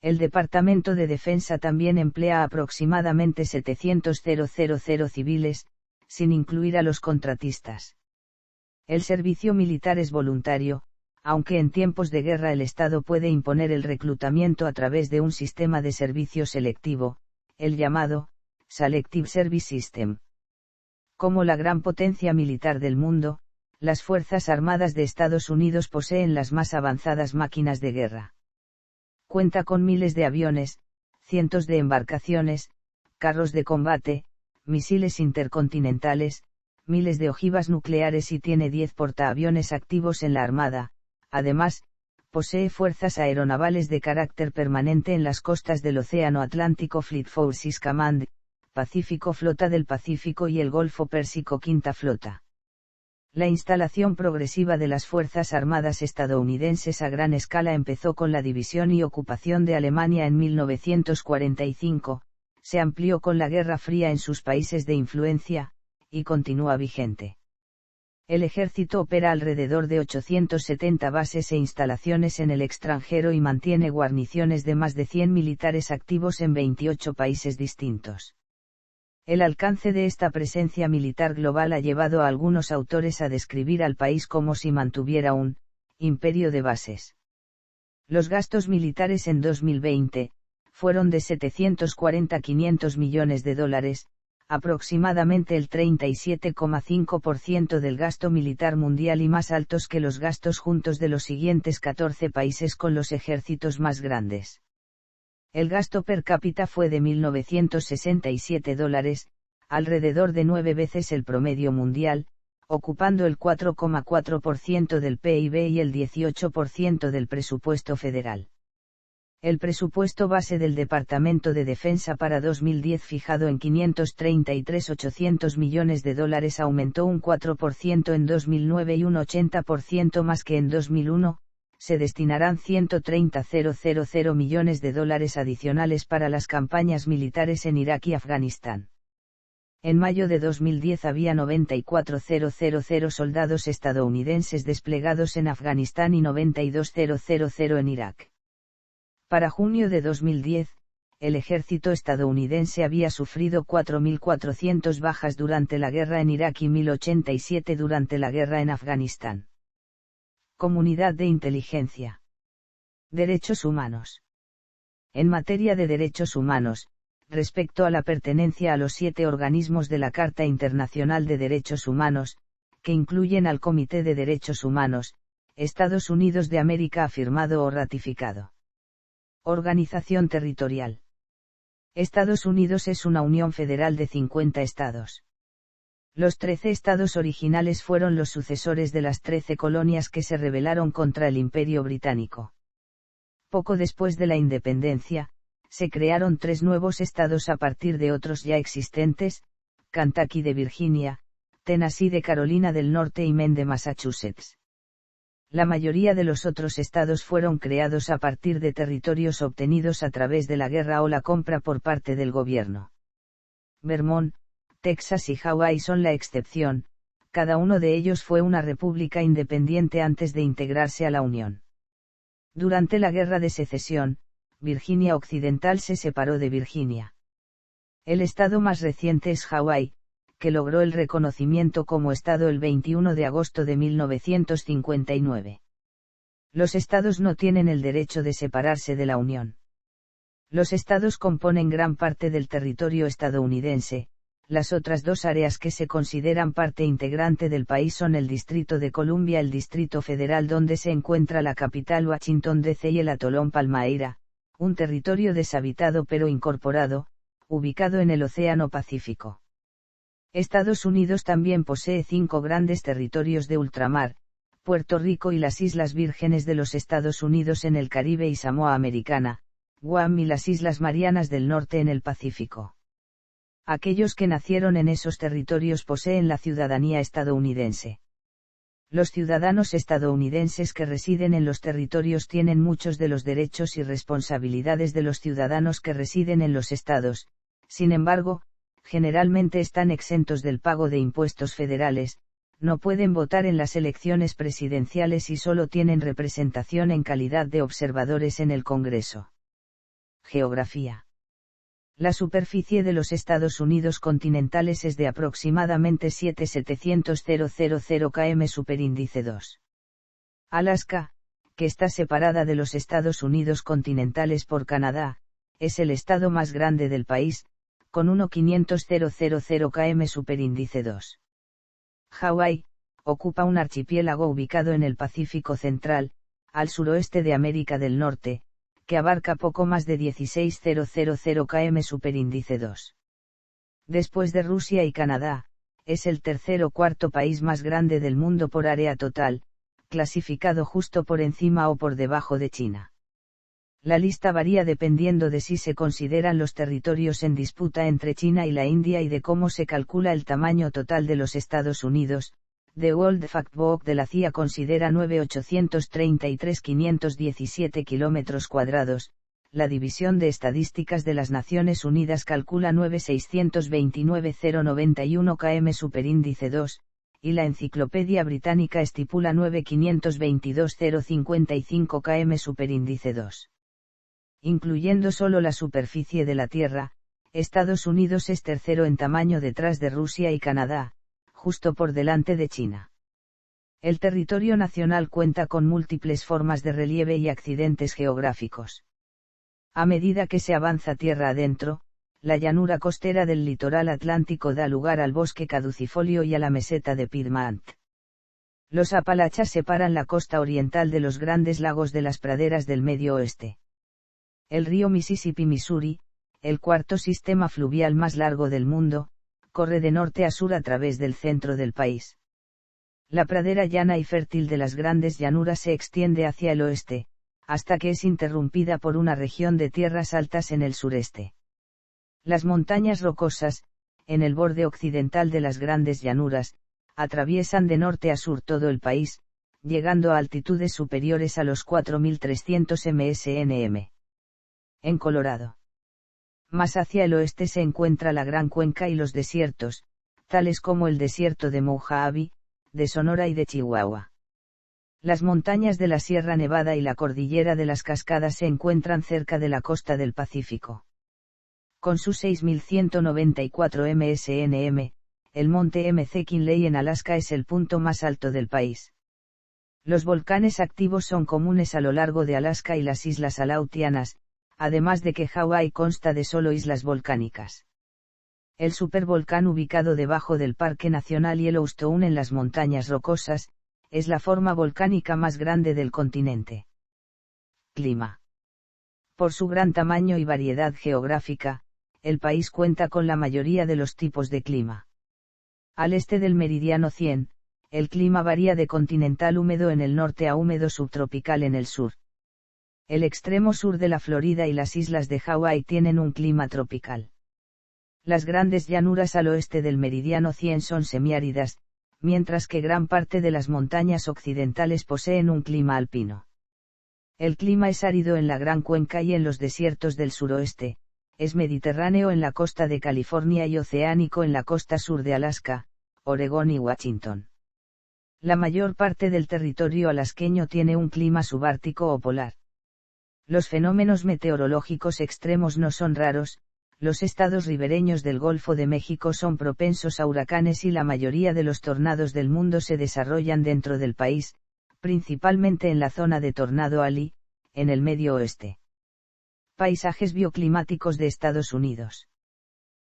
El Departamento de Defensa también emplea aproximadamente 700.000 civiles, sin incluir a los contratistas. El servicio militar es voluntario, aunque en tiempos de guerra el Estado puede imponer el reclutamiento a través de un sistema de servicio selectivo, el llamado Selective Service System. Como la gran potencia militar del mundo, las Fuerzas Armadas de Estados Unidos poseen las más avanzadas máquinas de guerra. Cuenta con miles de aviones, cientos de embarcaciones, carros de combate, misiles intercontinentales, miles de ojivas nucleares y tiene 10 portaaviones activos en la Armada. Además, posee fuerzas aeronavales de carácter permanente en las costas del Océano Atlántico Fleet Forces Command, Pacífico Flota del Pacífico y el Golfo Pérsico Quinta Flota. La instalación progresiva de las Fuerzas Armadas estadounidenses a gran escala empezó con la división y ocupación de Alemania en 1945, se amplió con la Guerra Fría en sus países de influencia, y continúa vigente. El ejército opera alrededor de 870 bases e instalaciones en el extranjero y mantiene guarniciones de más de 100 militares activos en 28 países distintos. El alcance de esta presencia militar global ha llevado a algunos autores a describir al país como si mantuviera un imperio de bases. Los gastos militares en 2020 fueron de $740,500 millones, aproximadamente el 37,5% del gasto militar mundial y más altos que los gastos juntos de los siguientes 14 países con los ejércitos más grandes. El gasto per cápita fue de $1.967, alrededor de 9 veces el promedio mundial, ocupando el 4,4% del PIB y el 18% del presupuesto federal. El presupuesto base del Departamento de Defensa para 2010 fijado en $533.800 millones aumentó un 4% en 2009 y un 80% más que en 2001, se destinarán $130.000 millones adicionales para las campañas militares en Irak y Afganistán. En mayo de 2010 había 94.000 soldados estadounidenses desplegados en Afganistán y 92.000 en Irak. Para junio de 2010, el ejército estadounidense había sufrido 4.400 bajas durante la guerra en Irak y 1.087 durante la guerra en Afganistán. Comunidad de Inteligencia. Derechos humanos. En materia de derechos humanos, respecto a la pertenencia a los 7 organismos de la Carta Internacional de Derechos Humanos, que incluyen al Comité de Derechos Humanos, Estados Unidos de América ha firmado o ratificado. Organización territorial. Estados Unidos es una unión federal de 50 estados. Los 13 estados originales fueron los sucesores de las 13 colonias que se rebelaron contra el Imperio Británico. Poco después de la independencia, se crearon 3 nuevos estados a partir de otros ya existentes: Kentucky de Virginia, Tennessee de Carolina del Norte y Maine de Massachusetts. La mayoría de los otros estados fueron creados a partir de territorios obtenidos a través de la guerra o la compra por parte del gobierno. Vermont, Texas y Hawái son la excepción, cada uno de ellos fue una república independiente antes de integrarse a la Unión. Durante la Guerra de Secesión, Virginia Occidental se separó de Virginia. El estado más reciente es Hawái, que logró el reconocimiento como estado el 21 de agosto de 1959. Los estados no tienen el derecho de separarse de la Unión. Los estados componen gran parte del territorio estadounidense. Las otras 2 áreas que se consideran parte integrante del país son el Distrito de Columbia, el Distrito Federal donde se encuentra la capital Washington D.C. y el atolón Palmyra, un territorio deshabitado pero incorporado, ubicado en el Océano Pacífico. Estados Unidos también posee 5 grandes territorios de ultramar: Puerto Rico y las Islas Vírgenes de los Estados Unidos en el Caribe y Samoa Americana, Guam y las Islas Marianas del Norte en el Pacífico. Aquellos que nacieron en esos territorios poseen la ciudadanía estadounidense. Los ciudadanos estadounidenses que residen en los territorios tienen muchos de los derechos y responsabilidades de los ciudadanos que residen en los estados, sin embargo, generalmente están exentos del pago de impuestos federales, no pueden votar en las elecciones presidenciales y solo tienen representación en calidad de observadores en el Congreso. Geografía. La superficie de los Estados Unidos continentales es de aproximadamente 7.700.000 km superíndice 2. Alaska, que está separada de los Estados Unidos continentales por Canadá, es el estado más grande del país, con 1.500.000 km superíndice 2. Hawái, ocupa un archipiélago ubicado en el Pacífico Central, al suroeste de América del Norte, que abarca poco más de 16.000 km superíndice 2. Después de Rusia y Canadá, es el tercer o cuarto país más grande del mundo por área total, clasificado justo por encima o por debajo de China. La lista varía dependiendo de si se consideran los territorios en disputa entre China y la India y de cómo se calcula el tamaño total de los Estados Unidos. The World Factbook de la CIA considera 9.833.517 kilómetros cuadrados, la División de Estadísticas de las Naciones Unidas calcula 9.629.091 km superíndice 2, y la Enciclopedia Británica estipula 9.522.055 km superíndice 2. Incluyendo solo la superficie de la Tierra, Estados Unidos es tercero en tamaño detrás de Rusia y Canadá, justo por delante de China. El territorio nacional cuenta con múltiples formas de relieve y accidentes geográficos. A medida que se avanza tierra adentro, La llanura costera del litoral atlántico da lugar al bosque caducifolio y a la meseta de Piedmont. Los Apalaches separan la costa oriental de los grandes lagos de las praderas del medio oeste. El río Mississippi-Missouri, el cuarto sistema fluvial más largo del mundo, corre de norte a sur a través del centro del país. La pradera llana y fértil de las grandes llanuras se extiende hacia el oeste, hasta que es interrumpida por una región de tierras altas en el sureste. Las montañas rocosas, en el borde occidental de las grandes llanuras, atraviesan de norte a sur todo el país, llegando a altitudes superiores a los 4.300 msnm. En Colorado. Más hacia el oeste se encuentra la Gran Cuenca y los desiertos, tales como el desierto de Mojave, de Sonora y de Chihuahua. Las montañas de la Sierra Nevada y la cordillera de las Cascadas se encuentran cerca de la costa del Pacífico. Con sus 6.194 msnm, el monte McKinley en Alaska es el punto más alto del país. Los volcanes activos son comunes a lo largo de Alaska y las islas Aleutianas, además de que Hawái consta de solo islas volcánicas. El supervolcán ubicado debajo del Parque Nacional Yellowstone en las Montañas Rocosas, es la forma volcánica más grande del continente. Clima. Por su gran tamaño y variedad geográfica, el país cuenta con la mayoría de los tipos de clima. Al este del meridiano 100, el clima varía de continental húmedo en el norte a húmedo subtropical en el sur. El extremo sur de la Florida y las islas de Hawái tienen un clima tropical. Las grandes llanuras al oeste del meridiano 100 son semiáridas, mientras que gran parte de las montañas occidentales poseen un clima alpino. El clima es árido en la Gran Cuenca y en los desiertos del suroeste, es mediterráneo en la costa de California y oceánico en la costa sur de Alaska, Oregón y Washington. La mayor parte del territorio alasqueño tiene un clima subártico o polar. Los fenómenos meteorológicos extremos no son raros, los estados ribereños del Golfo de México son propensos a huracanes y la mayoría de los tornados del mundo se desarrollan dentro del país, principalmente en la zona de Tornado Alley, en el medio oeste. Paisajes bioclimáticos de Estados Unidos.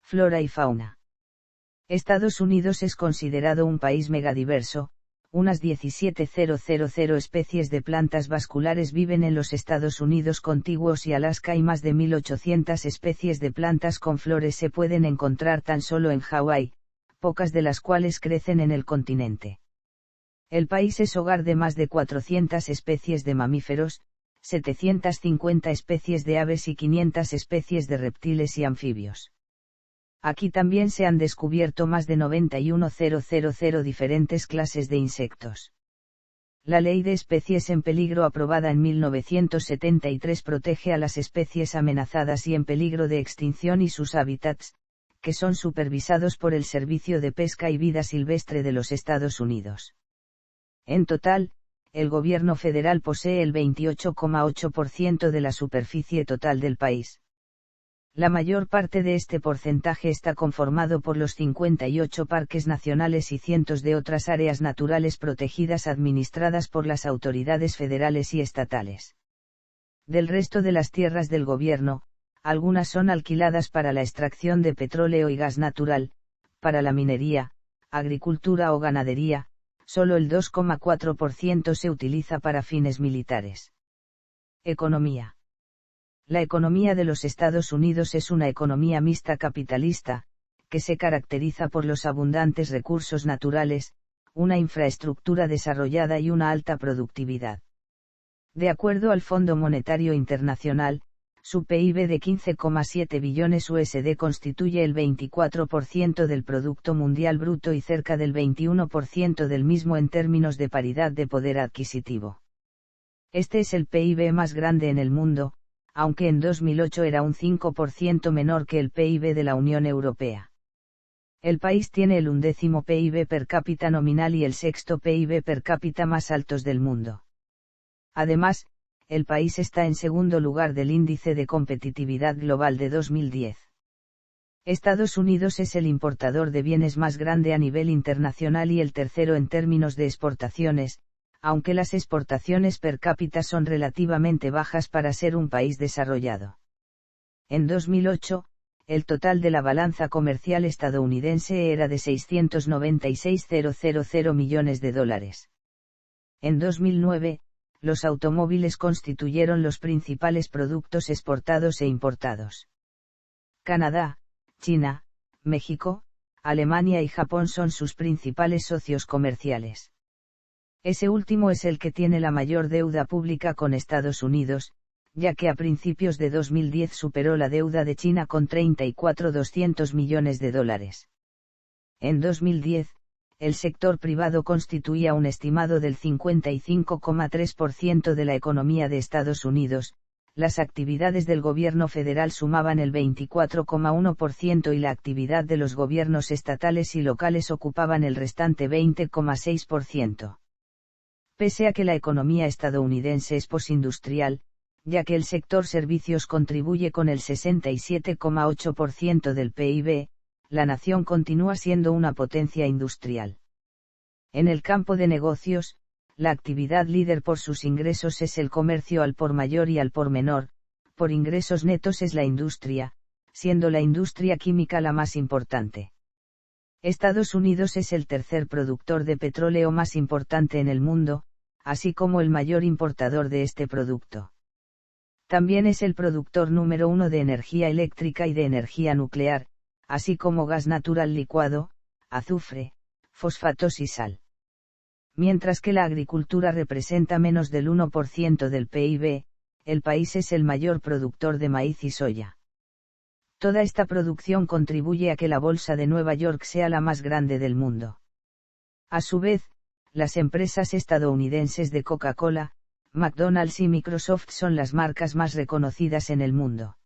Flora y fauna. Estados Unidos es considerado un país megadiverso. Unas 17.000 especies de plantas vasculares viven en los Estados Unidos contiguos y Alaska y más de 1.800 especies de plantas con flores se pueden encontrar tan solo en Hawái, pocas de las cuales crecen en el continente. El país es hogar de más de 400 especies de mamíferos, 750 especies de aves y 500 especies de reptiles y anfibios. Aquí también se han descubierto más de 91.000 diferentes clases de insectos. La Ley de Especies en Peligro aprobada en 1973 protege a las especies amenazadas y en peligro de extinción y sus hábitats, que son supervisados por el Servicio de Pesca y Vida Silvestre de los Estados Unidos. En total, el gobierno federal posee el 28,8% de la superficie total del país. La mayor parte de este porcentaje está conformado por los 58 parques nacionales y cientos de otras áreas naturales protegidas administradas por las autoridades federales y estatales. Del resto de las tierras del gobierno, algunas son alquiladas para la extracción de petróleo y gas natural, para la minería, agricultura o ganadería, solo el 2,4% se utiliza para fines militares. Economía. La economía de los Estados Unidos es una economía mixta capitalista, que se caracteriza por los abundantes recursos naturales, una infraestructura desarrollada y una alta productividad. De acuerdo al Fondo Monetario Internacional, su PIB de 15,7 billones USD constituye el 24% del Producto Mundial Bruto y cerca del 21% del mismo en términos de paridad de poder adquisitivo. Este es el PIB más grande en el mundo, aunque en 2008 era un 5% menor que el PIB de la Unión Europea. El país tiene el 11º PIB per cápita nominal y el 6º PIB per cápita más altos del mundo. Además, el país está en segundo lugar del Índice de Competitividad Global de 2010. Estados Unidos es el importador de bienes más grande a nivel internacional y el tercero en términos de exportaciones, aunque las exportaciones per cápita son relativamente bajas para ser un país desarrollado. En 2008, el total de la balanza comercial estadounidense era de $696.000 millones. En 2009, los automóviles constituyeron los principales productos exportados e importados. Canadá, China, México, Alemania y Japón son sus principales socios comerciales. Ese último es el que tiene la mayor deuda pública con Estados Unidos, ya que a principios de 2010 superó la deuda de China con $34.200 millones. En 2010, el sector privado constituía un estimado del 55,3% de la economía de Estados Unidos, las actividades del gobierno federal sumaban el 24,1% y la actividad de los gobiernos estatales y locales ocupaban el restante 20,6%. Pese a que la economía estadounidense es posindustrial, ya que el sector servicios contribuye con el 67,8% del PIB, la nación continúa siendo una potencia industrial. En el campo de negocios, la actividad líder por sus ingresos es el comercio al por mayor y al por menor, por ingresos netos es la industria, siendo la industria química la más importante. Estados Unidos es el tercer productor de petróleo más importante en el mundo, así como el mayor importador de este producto. También es el productor número 1 de energía eléctrica y de energía nuclear, así como gas natural licuado, azufre, fosfatos y sal. Mientras que la agricultura representa menos del 1% del PIB, el país es el mayor productor de maíz y soya. Toda esta producción contribuye a que la Bolsa de Nueva York sea la más grande del mundo. A su vez, las empresas estadounidenses de Coca-Cola, McDonald's y Microsoft son las marcas más reconocidas en el mundo.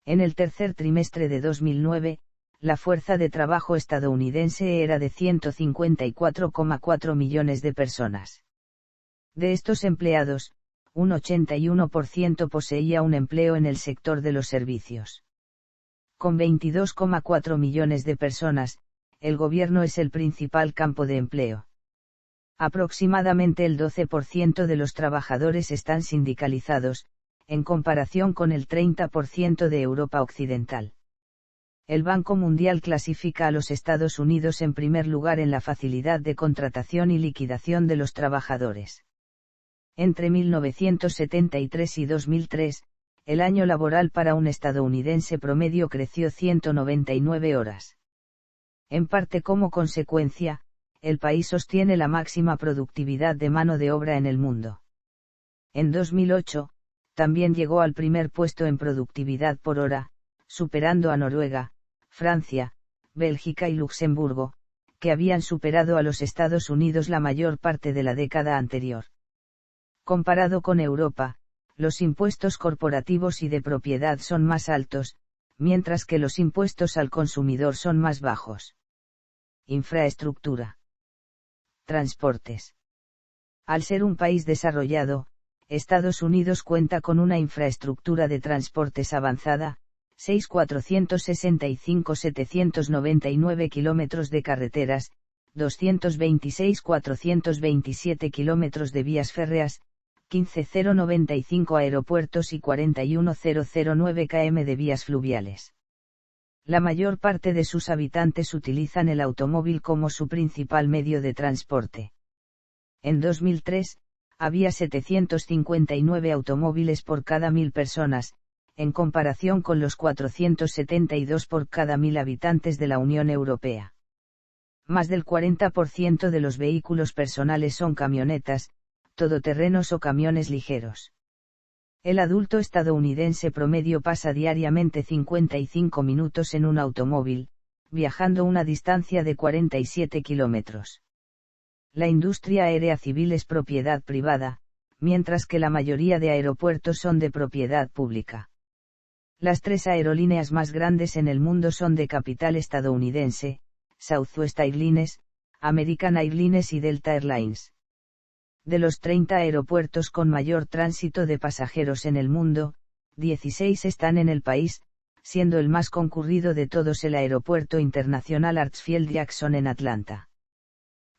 En el tercer trimestre de 2009, la fuerza de trabajo estadounidense era de 154,4 millones de personas. De estos empleados, un 81% poseía un empleo en el sector de los servicios. Con 22,4 millones de personas, el gobierno es el principal campo de empleo. Aproximadamente el 12% de los trabajadores están sindicalizados, en comparación con el 30% de Europa Occidental. El Banco Mundial clasifica a los Estados Unidos en primer lugar en la facilidad de contratación y liquidación de los trabajadores. Entre 1973 y 2003, el año laboral para un estadounidense promedio creció 199 horas. En parte como consecuencia, el país sostiene la máxima productividad de mano de obra en el mundo. En 2008, también llegó al primer puesto en productividad por hora, superando a Noruega, Francia, Bélgica y Luxemburgo, que habían superado a los Estados Unidos la mayor parte de la década anterior. Comparado con Europa, los impuestos corporativos y de propiedad son más altos, mientras que los impuestos al consumidor son más bajos. Infraestructura. Transportes. Al ser un país desarrollado, Estados Unidos cuenta con una infraestructura de transportes avanzada, 6.465.799 kilómetros de carreteras, 226.427 kilómetros de vías férreas, 15.095 aeropuertos y 41.009 km de vías fluviales. La mayor parte de sus habitantes utilizan el automóvil como su principal medio de transporte. En 2003, había 759 automóviles por cada 1.000 personas, en comparación con los 472 por cada 1.000 habitantes de la Unión Europea. Más del 40% de los vehículos personales son camionetas, todoterrenos o camiones ligeros. El adulto estadounidense promedio pasa diariamente 55 minutos en un automóvil, viajando una distancia de 47 kilómetros. La industria aérea civil es propiedad privada, mientras que la mayoría de aeropuertos son de propiedad pública. Las tres aerolíneas más grandes en el mundo son de capital estadounidense, Southwest Airlines, American Airlines y Delta Airlines. De los 30 aeropuertos con mayor tránsito de pasajeros en el mundo, 16 están en el país, siendo el más concurrido de todos el Aeropuerto Internacional Hartsfield-Jackson en Atlanta.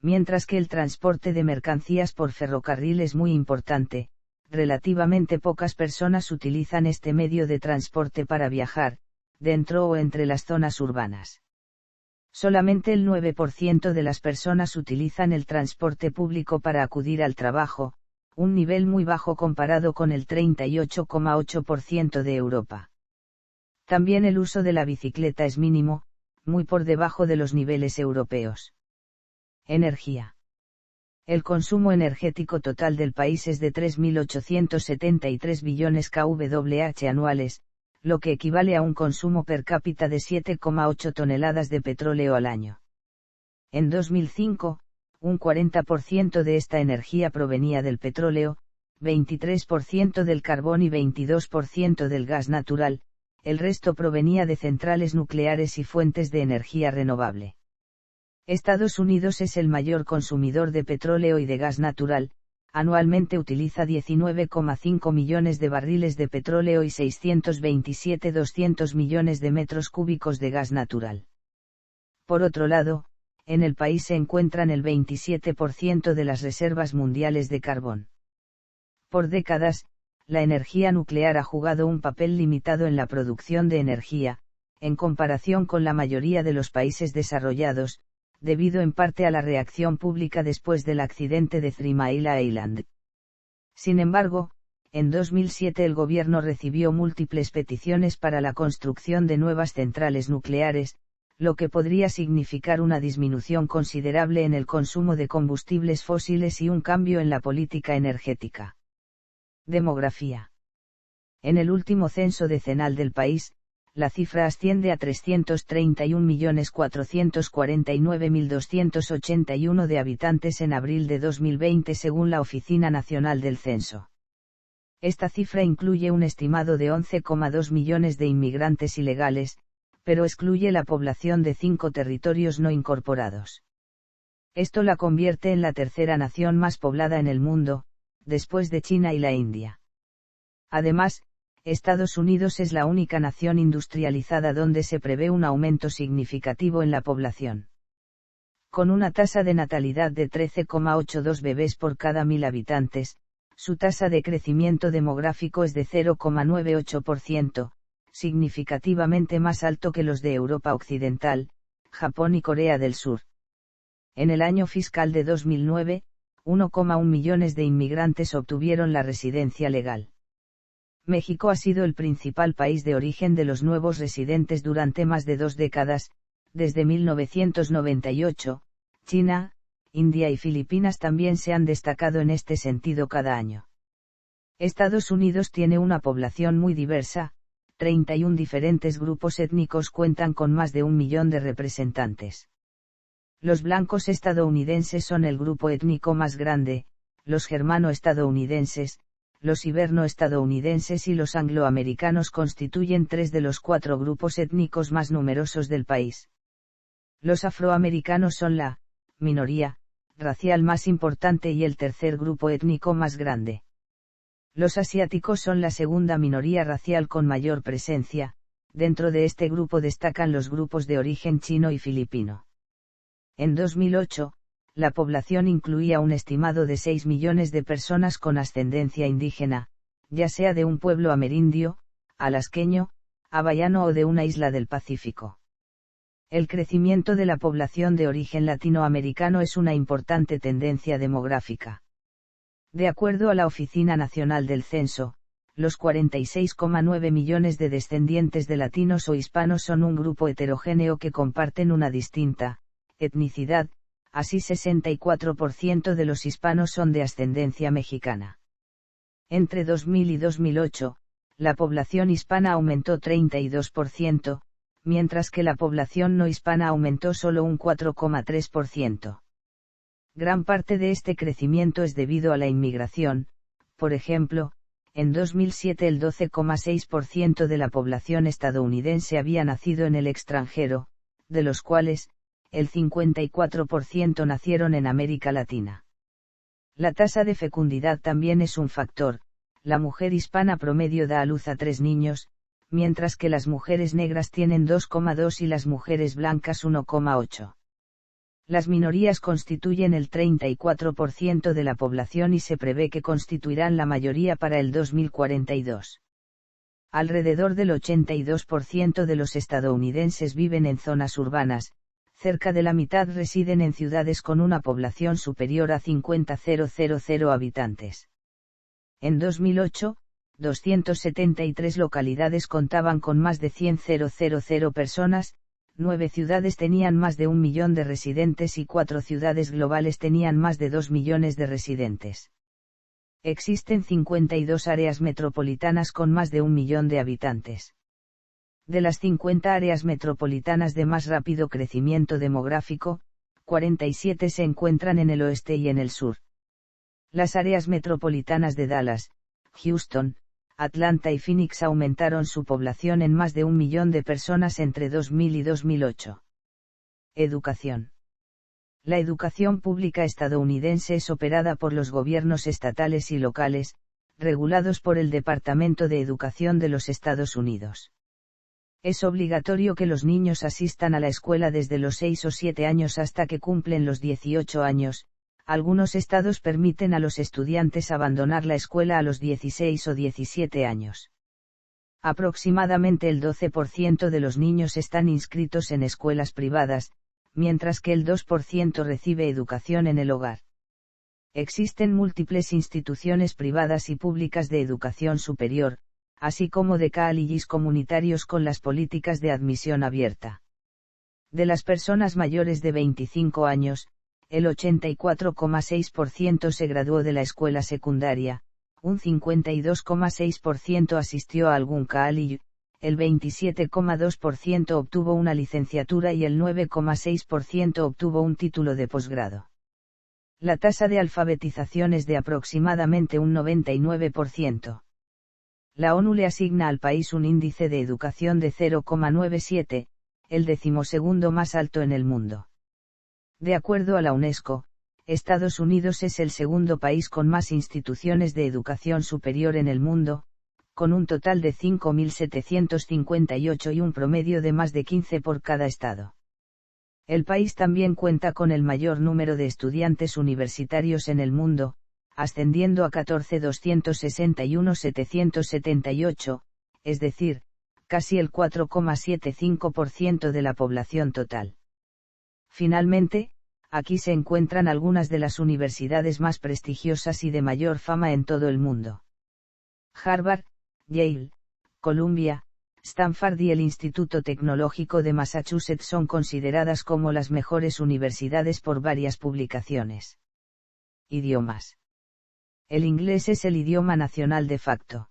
Mientras que el transporte de mercancías por ferrocarril es muy importante, relativamente pocas personas utilizan este medio de transporte para viajar, dentro o entre las zonas urbanas. Solamente el 9% de las personas utilizan el transporte público para acudir al trabajo, un nivel muy bajo comparado con el 38,8% de Europa. También el uso de la bicicleta es mínimo, muy por debajo de los niveles europeos. Energía. El consumo energético total del país es de 3.873 billones kWh anuales, lo que equivale a un consumo per cápita de 7,8 toneladas de petróleo al año. En 2005, un 40% de esta energía provenía del petróleo, 23% del carbón y 22% del gas natural, el resto provenía de centrales nucleares y fuentes de energía renovable. Estados Unidos es el mayor consumidor de petróleo y de gas natural, anualmente utiliza 19,5 millones de barriles de petróleo y 627,200 millones de metros cúbicos de gas natural. Por otro lado, en el país se encuentran el 27% de las reservas mundiales de carbón. Por décadas, la energía nuclear ha jugado un papel limitado en la producción de energía, en comparación con la mayoría de los países desarrollados, debido en parte a la reacción pública después del accidente de 3 Mile Island. Sin embargo, en 2007 el gobierno recibió múltiples peticiones para la construcción de nuevas centrales nucleares, lo que podría significar una disminución considerable en el consumo de combustibles fósiles y un cambio en la política energética. Demografía. En el último censo decenal del país, la cifra asciende a 331.449.281 de habitantes en abril de 2020 según la Oficina Nacional del Censo. Esta cifra incluye un estimado de 11,2 millones de inmigrantes ilegales, pero excluye la población de 5 territorios no incorporados. Esto la convierte en la tercera nación más poblada en el mundo, después de China y la India. Además, Estados Unidos es la única nación industrializada donde se prevé un aumento significativo en la población. Con una tasa de natalidad de 13,82 bebés por cada 1.000 habitantes, su tasa de crecimiento demográfico es de 0,98%, significativamente más alto que los de Europa Occidental, Japón y Corea del Sur. En el año fiscal de 2009, 1,1 millones de inmigrantes obtuvieron la residencia legal. México ha sido el principal país de origen de los nuevos residentes durante más de 2 décadas, desde 1998, China, India y Filipinas también se han destacado en este sentido cada año. Estados Unidos tiene una población muy diversa, 31 diferentes grupos étnicos cuentan con más de 1 millón de representantes. Los blancos estadounidenses son el grupo étnico más grande, los germano-estadounidenses, los iberno-estadounidenses y los angloamericanos constituyen 3 de los 4 grupos étnicos más numerosos del país. Los afroamericanos son la minoría racial más importante y el tercer grupo étnico más grande. Los asiáticos son la segunda minoría racial con mayor presencia, dentro de este grupo destacan los grupos de origen chino y filipino. En 2008, la población incluía un estimado de 6 millones de personas con ascendencia indígena, ya sea de un pueblo amerindio, alasqueño, hawaiano o de una isla del Pacífico. El crecimiento de la población de origen latinoamericano es una importante tendencia demográfica. De acuerdo a la Oficina Nacional del Censo, los 46,9 millones de descendientes de latinos o hispanos son un grupo heterogéneo que comparten una distinta etnicidad, así 64% de los hispanos son de ascendencia mexicana. Entre 2000 y 2008, la población hispana aumentó 32%, mientras que la población no hispana aumentó solo un 4,3%. Gran parte de este crecimiento es debido a la inmigración, por ejemplo, en 2007 el 12,6% de la población estadounidense había nacido en el extranjero, de los cuales, el 54% nacieron en América Latina. La tasa de fecundidad también es un factor, la mujer hispana promedio da a luz a 3 niños, mientras que las mujeres negras tienen 2,2 y las mujeres blancas 1,8. Las minorías constituyen el 34% de la población y se prevé que constituirán la mayoría para el 2042. Alrededor del 82% de los estadounidenses viven en zonas urbanas, cerca de la mitad residen en ciudades con una población superior a 50.000 habitantes. En 2008, 273 localidades contaban con más de 100.000 personas, 9 ciudades tenían más de 1 millón de residentes y 4 ciudades globales tenían más de 2 millones de residentes. Existen 52 áreas metropolitanas con más de 1 millón de habitantes. De las 50 áreas metropolitanas de más rápido crecimiento demográfico, 47 se encuentran en el oeste y en el sur. Las áreas metropolitanas de Dallas, Houston, Atlanta y Phoenix aumentaron su población en más de 1 millón de personas entre 2000 y 2008. Educación. La educación pública estadounidense es operada por los gobiernos estatales y locales, regulados por el Departamento de Educación de los Estados Unidos. Es obligatorio que los niños asistan a la escuela desde los 6 o 7 años hasta que cumplen los 18 años. Algunos estados permiten a los estudiantes abandonar la escuela a los 16 o 17 años. Aproximadamente el 12% de los niños están inscritos en escuelas privadas, mientras que el 2% recibe educación en el hogar. Existen múltiples instituciones privadas y públicas de educación superior, así como de colleges comunitarios con las políticas de admisión abierta. De las personas mayores de 25 años, el 84,6% se graduó de la escuela secundaria, un 52,6% asistió a algún college, el 27,2% obtuvo una licenciatura y el 9,6% obtuvo un título de posgrado. La tasa de alfabetización es de aproximadamente un 99%. La ONU le asigna al país un índice de educación de 0,97, el 12º más alto en el mundo. De acuerdo a la UNESCO, Estados Unidos es el segundo país con más instituciones de educación superior en el mundo, con un total de 5.758 y un promedio de más de 15 por cada estado. El país también cuenta con el mayor número de estudiantes universitarios en el mundo, ascendiendo a 14.261.778, es decir, casi el 4,75% de la población total. Finalmente, aquí se encuentran algunas de las universidades más prestigiosas y de mayor fama en todo el mundo. Harvard, Yale, Columbia, Stanford y el Instituto Tecnológico de Massachusetts son consideradas como las mejores universidades por varias publicaciones. Idiomas. El inglés es el idioma nacional de facto.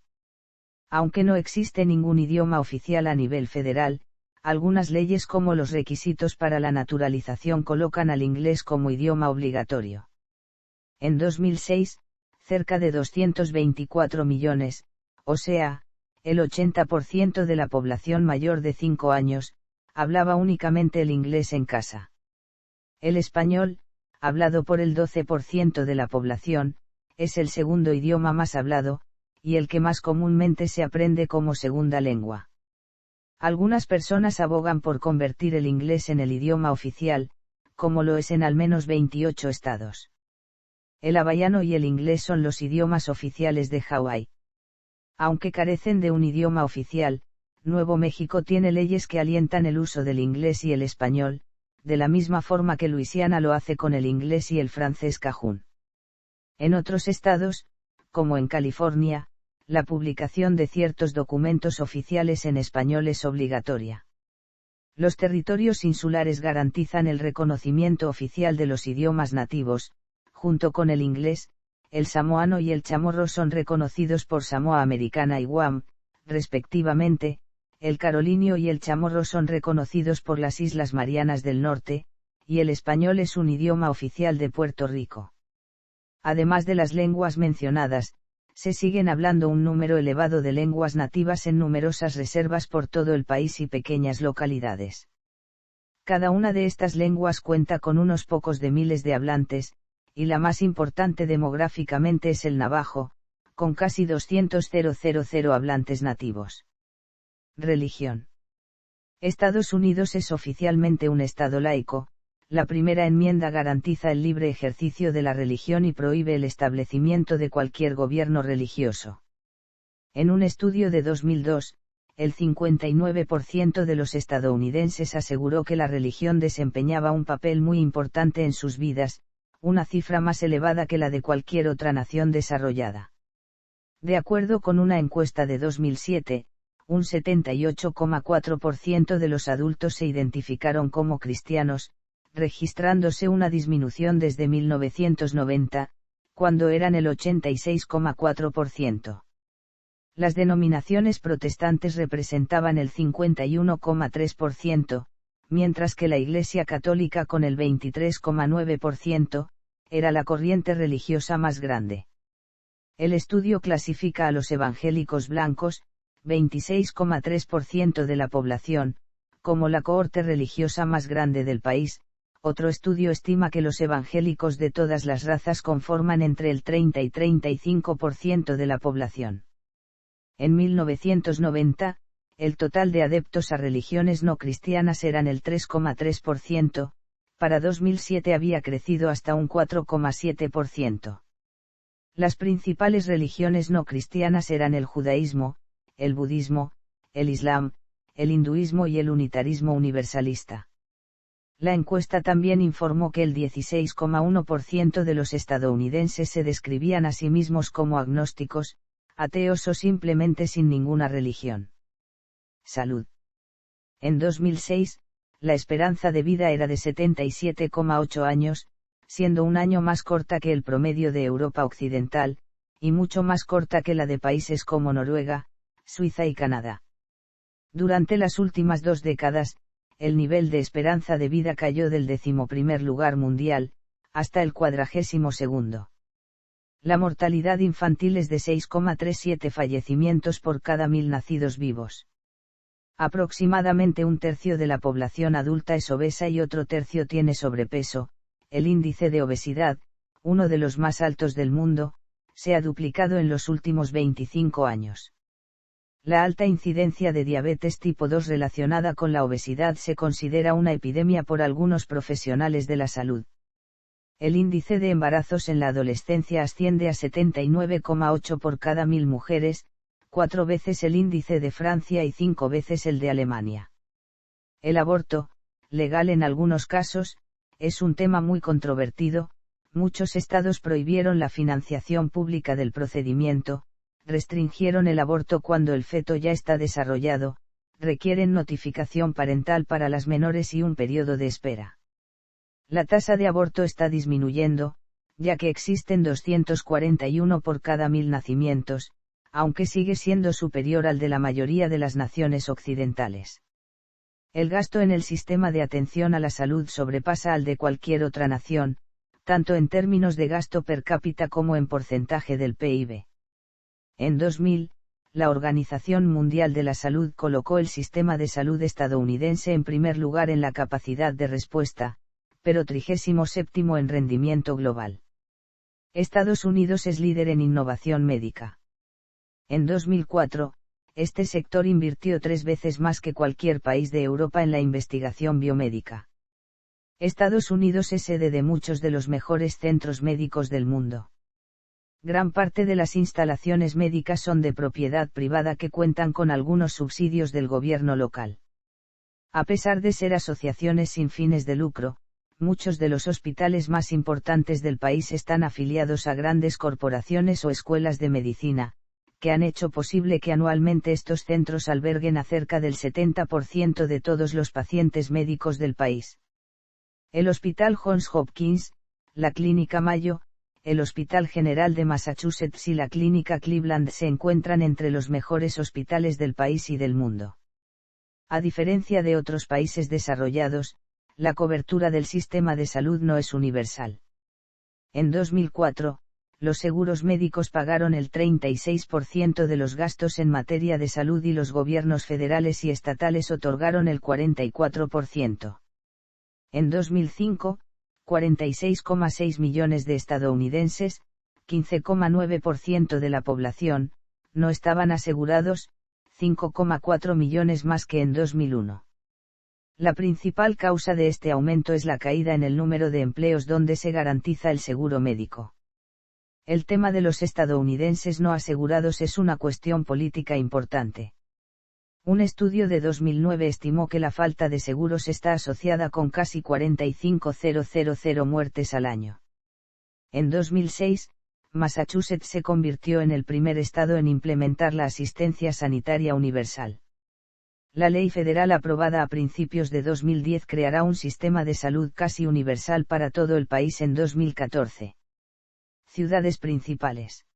Aunque no existe ningún idioma oficial a nivel federal, algunas leyes como los requisitos para la naturalización colocan al inglés como idioma obligatorio. En 2006, cerca de 224 millones, o sea, el 80% de la población mayor de 5 años, hablaba únicamente el inglés en casa. El español, hablado por el 12% de la población, es el segundo idioma más hablado, y el que más comúnmente se aprende como segunda lengua. Algunas personas abogan por convertir el inglés en el idioma oficial, como lo es en al menos 28 estados. El hawaiano y el inglés son los idiomas oficiales de Hawái. Aunque carecen de un idioma oficial, Nuevo México tiene leyes que alientan el uso del inglés y el español, de la misma forma que Luisiana lo hace con el inglés y el francés cajún. En otros estados, como en California, la publicación de ciertos documentos oficiales en español es obligatoria. Los territorios insulares garantizan el reconocimiento oficial de los idiomas nativos, junto con el inglés, el samoano y el chamorro son reconocidos por Samoa Americana y Guam, respectivamente, el carolinio y el chamorro son reconocidos por las Islas Marianas del Norte, y el español es un idioma oficial de Puerto Rico. Además de las lenguas mencionadas, se siguen hablando un número elevado de lenguas nativas en numerosas reservas por todo el país y pequeñas localidades. Cada una de estas lenguas cuenta con unos pocos de miles de hablantes, y la más importante demográficamente es el navajo, con casi 200.000 hablantes nativos. Religión. Estados Unidos es oficialmente un estado laico. La primera enmienda garantiza el libre ejercicio de la religión y prohíbe el establecimiento de cualquier gobierno religioso. En un estudio de 2002, el 59% de los estadounidenses aseguró que la religión desempeñaba un papel muy importante en sus vidas, una cifra más elevada que la de cualquier otra nación desarrollada. De acuerdo con una encuesta de 2007, un 78,4% de los adultos se identificaron como cristianos, registrándose una disminución desde 1990, cuando eran el 86,4%. Las denominaciones protestantes representaban el 51,3%, mientras que la Iglesia Católica con el 23,9%, era la corriente religiosa más grande. El estudio clasifica a los evangélicos blancos, 26,3% de la población, como la cohorte religiosa más grande del país. Otro estudio estima que los evangélicos de todas las razas conforman entre el 30 y 35% de la población. En 1990, el total de adeptos a religiones no cristianas eran el 3,3%, para 2007 había crecido hasta un 4,7%. Las principales religiones no cristianas eran el judaísmo, el budismo, el islam, el hinduismo y el unitarismo universalista. La encuesta también informó que el 16,1% de los estadounidenses se describían a sí mismos como agnósticos, ateos o simplemente sin ninguna religión. Salud. En 2006, la esperanza de vida era de 77,8 años, siendo un año más corta que el promedio de Europa Occidental, y mucho más corta que la de países como Noruega, Suiza y Canadá. Durante las últimas 2 décadas, el nivel de esperanza de vida cayó del 11º lugar mundial, hasta el 42º. La mortalidad infantil es de 6,37 fallecimientos por cada 1000 nacidos vivos. Aproximadamente un tercio de la población adulta es obesa y otro tercio tiene sobrepeso. El índice de obesidad, uno de los más altos del mundo, se ha duplicado en los últimos 25 años. La alta incidencia de diabetes tipo 2 relacionada con la obesidad se considera una epidemia por algunos profesionales de la salud. El índice de embarazos en la adolescencia asciende a 79,8 por cada 1000 mujeres, 4 veces el índice de Francia y 5 veces el de Alemania. El aborto, legal en algunos casos, es un tema muy controvertido. Muchos estados prohibieron la financiación pública del procedimiento, restringieron el aborto cuando el feto ya está desarrollado, requieren notificación parental para las menores y un periodo de espera. La tasa de aborto está disminuyendo, ya que existen 241 por cada 1000 nacimientos, aunque sigue siendo superior al de la mayoría de las naciones occidentales. El gasto en el sistema de atención a la salud sobrepasa al de cualquier otra nación, tanto en términos de gasto per cápita como en porcentaje del PIB. En 2000, la Organización Mundial de la Salud colocó el sistema de salud estadounidense en primer lugar en la capacidad de respuesta, pero 37º en rendimiento global. Estados Unidos es líder en innovación médica. En 2004, este sector invirtió 3 veces más que cualquier país de Europa en la investigación biomédica. Estados Unidos es sede de muchos de los mejores centros médicos del mundo. Gran parte de las instalaciones médicas son de propiedad privada que cuentan con algunos subsidios del gobierno local. A pesar de ser asociaciones sin fines de lucro, muchos de los hospitales más importantes del país están afiliados a grandes corporaciones o escuelas de medicina, que han hecho posible que anualmente estos centros alberguen a cerca del 70% de todos los pacientes médicos del país. El Hospital Johns Hopkins, la Clínica Mayo, el Hospital General de Massachusetts y la Clínica Cleveland se encuentran entre los mejores hospitales del país y del mundo. A diferencia de otros países desarrollados, la cobertura del sistema de salud no es universal. En 2004, los seguros médicos pagaron el 36% de los gastos en materia de salud y los gobiernos federales y estatales otorgaron el 44%. En 2005, 46,6 millones de estadounidenses, 15,9% de la población, no estaban asegurados, 5,4 millones más que en 2001. La principal causa de este aumento es la caída en el número de empleos donde se garantiza el seguro médico. El tema de los estadounidenses no asegurados es una cuestión política importante. Un estudio de 2009 estimó que la falta de seguros está asociada con casi 45.000 muertes al año. En 2006, Massachusetts se convirtió en el primer estado en implementar la asistencia sanitaria universal. La ley federal aprobada a principios de 2010 creará un sistema de salud casi universal para todo el país en 2014. Ciudades principales.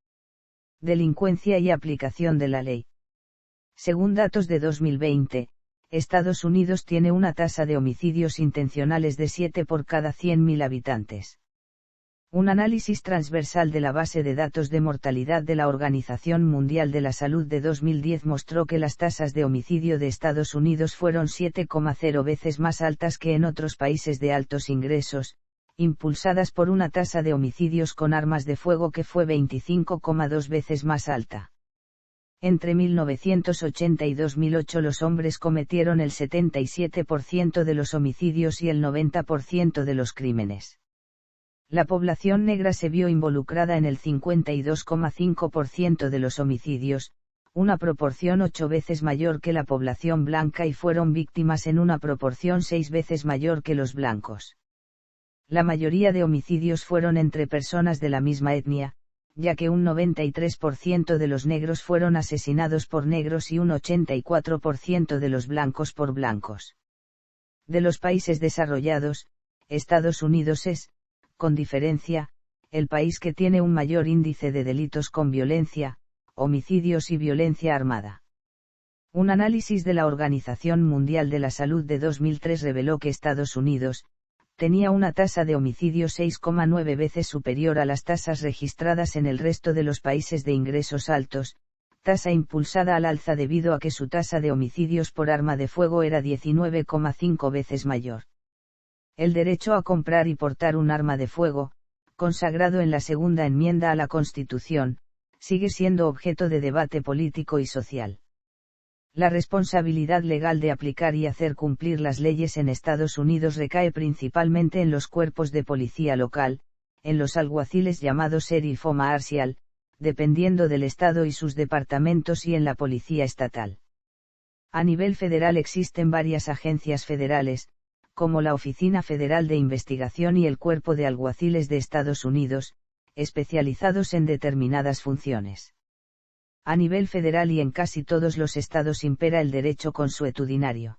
Delincuencia y aplicación de la ley. Según datos de 2020, Estados Unidos tiene una tasa de homicidios intencionales de 7 por cada 100.000 habitantes. Un análisis transversal de la base de datos de mortalidad de la Organización Mundial de la Salud de 2010 mostró que las tasas de homicidio de Estados Unidos fueron 7,0 veces más altas que en otros países de altos ingresos, impulsadas por una tasa de homicidios con armas de fuego que fue 25,2 veces más alta. Entre 1980 y 2008 los hombres cometieron el 77% de los homicidios y el 90% de los crímenes. La población negra se vio involucrada en el 52,5% de los homicidios, una proporción 8 veces mayor que la población blanca, y fueron víctimas en una proporción 6 veces mayor que los blancos. La mayoría de homicidios fueron entre personas de la misma etnia, ya que un 93% de los negros fueron asesinados por negros y un 84% de los blancos por blancos. De los países desarrollados, Estados Unidos es, con diferencia, el país que tiene un mayor índice de delitos con violencia, homicidios y violencia armada. Un análisis de la Organización Mundial de la Salud de 2003 reveló que Estados Unidos tenía una tasa de homicidio 6,9 veces superior a las tasas registradas en el resto de los países de ingresos altos, tasa impulsada al alza debido a que su tasa de homicidios por arma de fuego era 19,5 veces mayor. El derecho a comprar y portar un arma de fuego, consagrado en la segunda enmienda a la Constitución, sigue siendo objeto de debate político y social. La responsabilidad legal de aplicar y hacer cumplir las leyes en Estados Unidos recae principalmente en los cuerpos de policía local, en los alguaciles llamados sheriff o marshal, dependiendo del estado y sus departamentos, y en la policía estatal. A nivel federal existen varias agencias federales, como la Oficina Federal de Investigación y el Cuerpo de Alguaciles de Estados Unidos, especializados en determinadas funciones. A nivel federal y en casi todos los estados impera el derecho consuetudinario.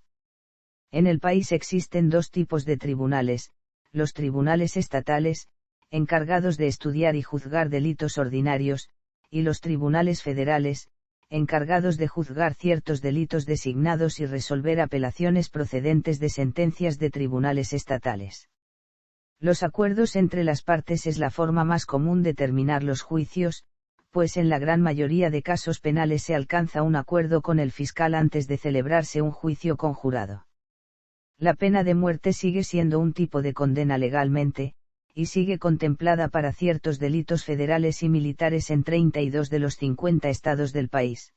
En el país existen dos tipos de tribunales: los tribunales estatales, encargados de estudiar y juzgar delitos ordinarios, y los tribunales federales, encargados de juzgar ciertos delitos designados y resolver apelaciones procedentes de sentencias de tribunales estatales. Los acuerdos entre las partes es la forma más común de terminar los juicios, pues en la gran mayoría de casos penales se alcanza un acuerdo con el fiscal antes de celebrarse un juicio con jurado. La pena de muerte sigue siendo un tipo de condena legalmente, y sigue contemplada para ciertos delitos federales y militares en 32 de los 50 estados del país.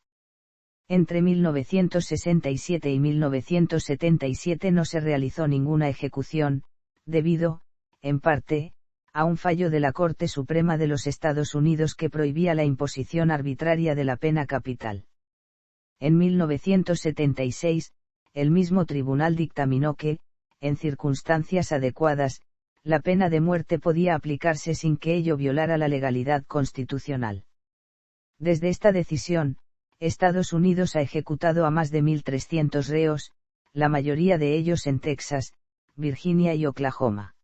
Entre 1967 y 1977 no se realizó ninguna ejecución, debido, en parte, a un fallo de la Corte Suprema de los Estados Unidos que prohibía la imposición arbitraria de la pena capital. En 1976, el mismo tribunal dictaminó que, en circunstancias adecuadas, la pena de muerte podía aplicarse sin que ello violara la legalidad constitucional. Desde esta decisión, Estados Unidos ha ejecutado a más de 1.300 reos, la mayoría de ellos en Texas, Virginia y Oklahoma.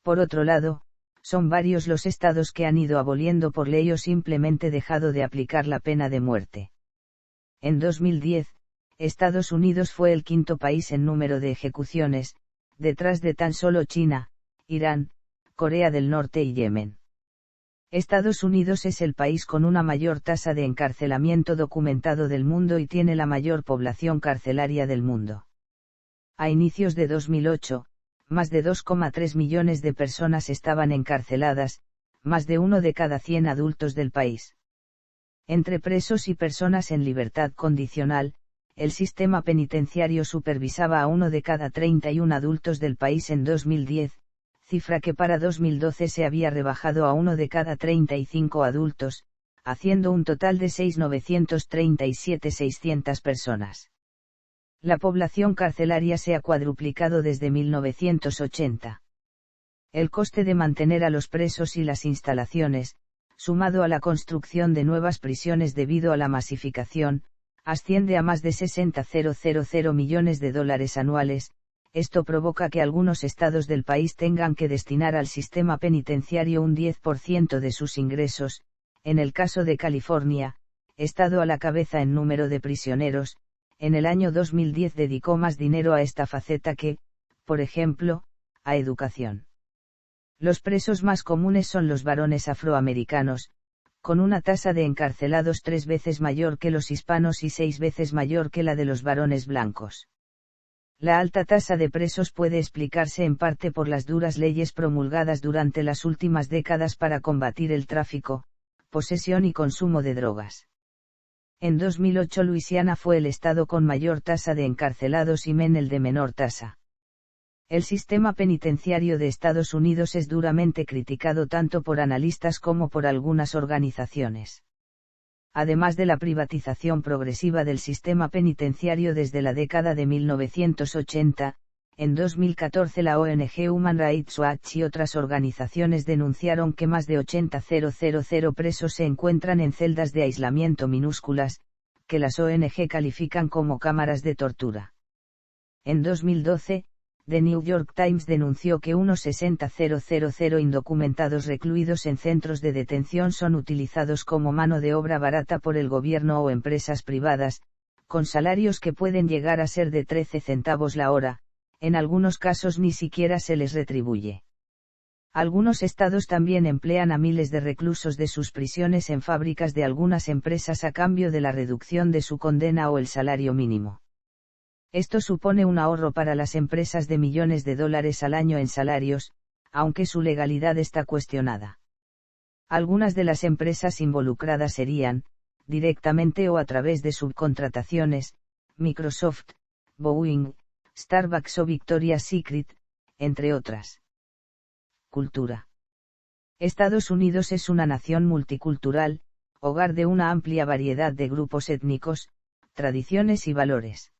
Por otro lado, son varios los estados que han ido aboliendo por ley o simplemente dejado de aplicar la pena de muerte. En 2010, Estados Unidos fue el quinto país en número de ejecuciones, detrás de tan solo China, Irán, Corea del Norte y Yemen. Estados Unidos es el país con una mayor tasa de encarcelamiento documentado del mundo y tiene la mayor población carcelaria del mundo. A inicios de 2008, más de 2,3 millones de personas estaban encarceladas, más de 1 de cada 100 adultos del país. Entre presos y personas en libertad condicional, el sistema penitenciario supervisaba a 1 de cada 31 adultos del país en 2010, cifra que para 2012 se había rebajado a 1 de cada 35 adultos, haciendo un total de 6.937.600 personas. La población carcelaria se ha cuadruplicado desde 1980. El coste de mantener a los presos y las instalaciones, sumado a la construcción de nuevas prisiones debido a la masificación, asciende a más de $60.000 millones anuales. Esto provoca que algunos estados del país tengan que destinar al sistema penitenciario un 10% de sus ingresos. En el caso de California, estado a la cabeza en número de prisioneros, en el año 2010 dedicó más dinero a esta faceta que, por ejemplo, a educación. Los presos más comunes son los varones afroamericanos, con una tasa de encarcelados 3 veces mayor que los hispanos y 6 veces mayor que la de los varones blancos. La alta tasa de presos puede explicarse en parte por las duras leyes promulgadas durante las últimas décadas para combatir el tráfico, posesión y consumo de drogas. En 2008 Luisiana fue el estado con mayor tasa de encarcelados y Maine el de menor tasa. El sistema penitenciario de Estados Unidos es duramente criticado tanto por analistas como por algunas organizaciones. Además de la privatización progresiva del sistema penitenciario desde la década de 1980, en 2014 la ONG Human Rights Watch y otras organizaciones denunciaron que más de 80.000 presos se encuentran en celdas de aislamiento minúsculas, que las ONG califican como cámaras de tortura. En 2012, The New York Times denunció que unos 60.000 indocumentados recluidos en centros de detención son utilizados como mano de obra barata por el gobierno o empresas privadas, con salarios que pueden llegar a ser de 13 centavos la hora. En algunos casos ni siquiera se les retribuye. Algunos estados también emplean a miles de reclusos de sus prisiones en fábricas de algunas empresas a cambio de la reducción de su condena o el salario mínimo. Esto supone un ahorro para las empresas de millones de dólares al año en salarios, aunque su legalidad está cuestionada. Algunas de las empresas involucradas serían, directamente o a través de subcontrataciones, Microsoft, Boeing, Starbucks o Victoria's Secret, entre otras. Cultura. Estados Unidos es una nación multicultural, hogar de una amplia variedad de grupos étnicos, tradiciones y valores.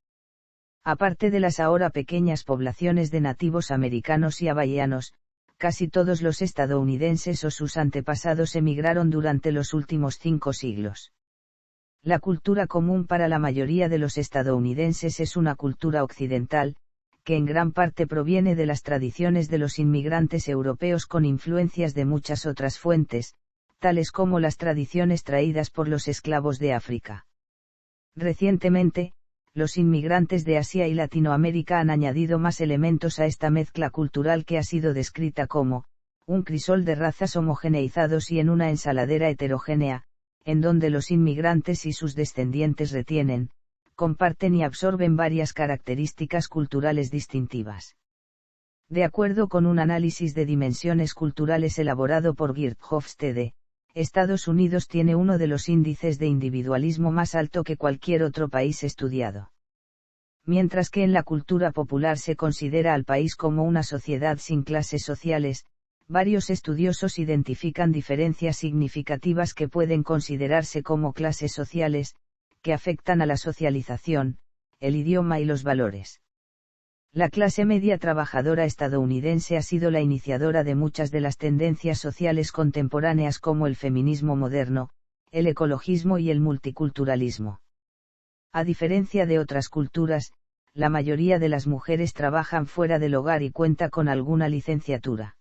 Aparte de las ahora pequeñas poblaciones de nativos americanos y hawaianos, casi todos los estadounidenses o sus antepasados emigraron durante los últimos 5 siglos. La cultura común para la mayoría de los estadounidenses es una cultura occidental, que en gran parte proviene de las tradiciones de los inmigrantes europeos con influencias de muchas otras fuentes, tales como las tradiciones traídas por los esclavos de África. Recientemente, los inmigrantes de Asia y Latinoamérica han añadido más elementos a esta mezcla cultural que ha sido descrita como un crisol de razas homogeneizados y en una ensaladera heterogénea, en donde los inmigrantes y sus descendientes retienen, comparten y absorben varias características culturales distintivas. De acuerdo con un análisis de dimensiones culturales elaborado por Geert Hofstede, Estados Unidos tiene uno de los índices de individualismo más alto que cualquier otro país estudiado. Mientras que en la cultura popular se considera al país como una sociedad sin clases sociales, varios estudiosos identifican diferencias significativas que pueden considerarse como clases sociales, que afectan a la socialización, el idioma y los valores. La clase media trabajadora estadounidense ha sido la iniciadora de muchas de las tendencias sociales contemporáneas como el feminismo moderno, el ecologismo y el multiculturalismo. A diferencia de otras culturas, la mayoría de las mujeres trabajan fuera del hogar y cuenta con alguna licenciatura.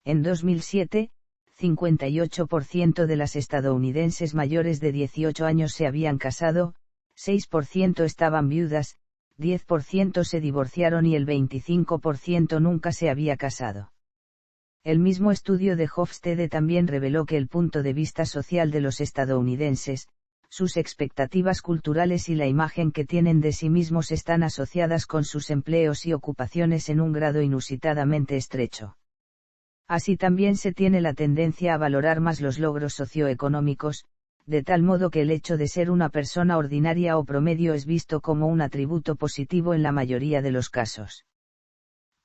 En 2007, 58% de las estadounidenses mayores de 18 años se habían casado, 6% estaban viudas, 10% se divorciaron y el 25% nunca se había casado. El mismo estudio de Hofstede también reveló que el punto de vista social de los estadounidenses, sus expectativas culturales y la imagen que tienen de sí mismos están asociadas con sus empleos y ocupaciones en un grado inusitadamente estrecho. Así también se tiene la tendencia a valorar más los logros socioeconómicos, de tal modo que el hecho de ser una persona ordinaria o promedio es visto como un atributo positivo en la mayoría de los casos.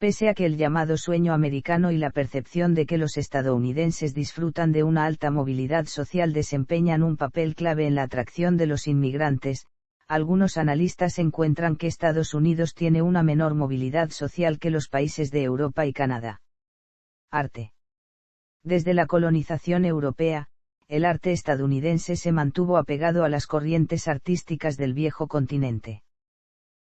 Pese a que el llamado sueño americano y la percepción de que los estadounidenses disfrutan de una alta movilidad social desempeñan un papel clave en la atracción de los inmigrantes, algunos analistas encuentran que Estados Unidos tiene una menor movilidad social que los países de Europa y Canadá. Arte. Desde la colonización europea, el arte estadounidense se mantuvo apegado a las corrientes artísticas del viejo continente.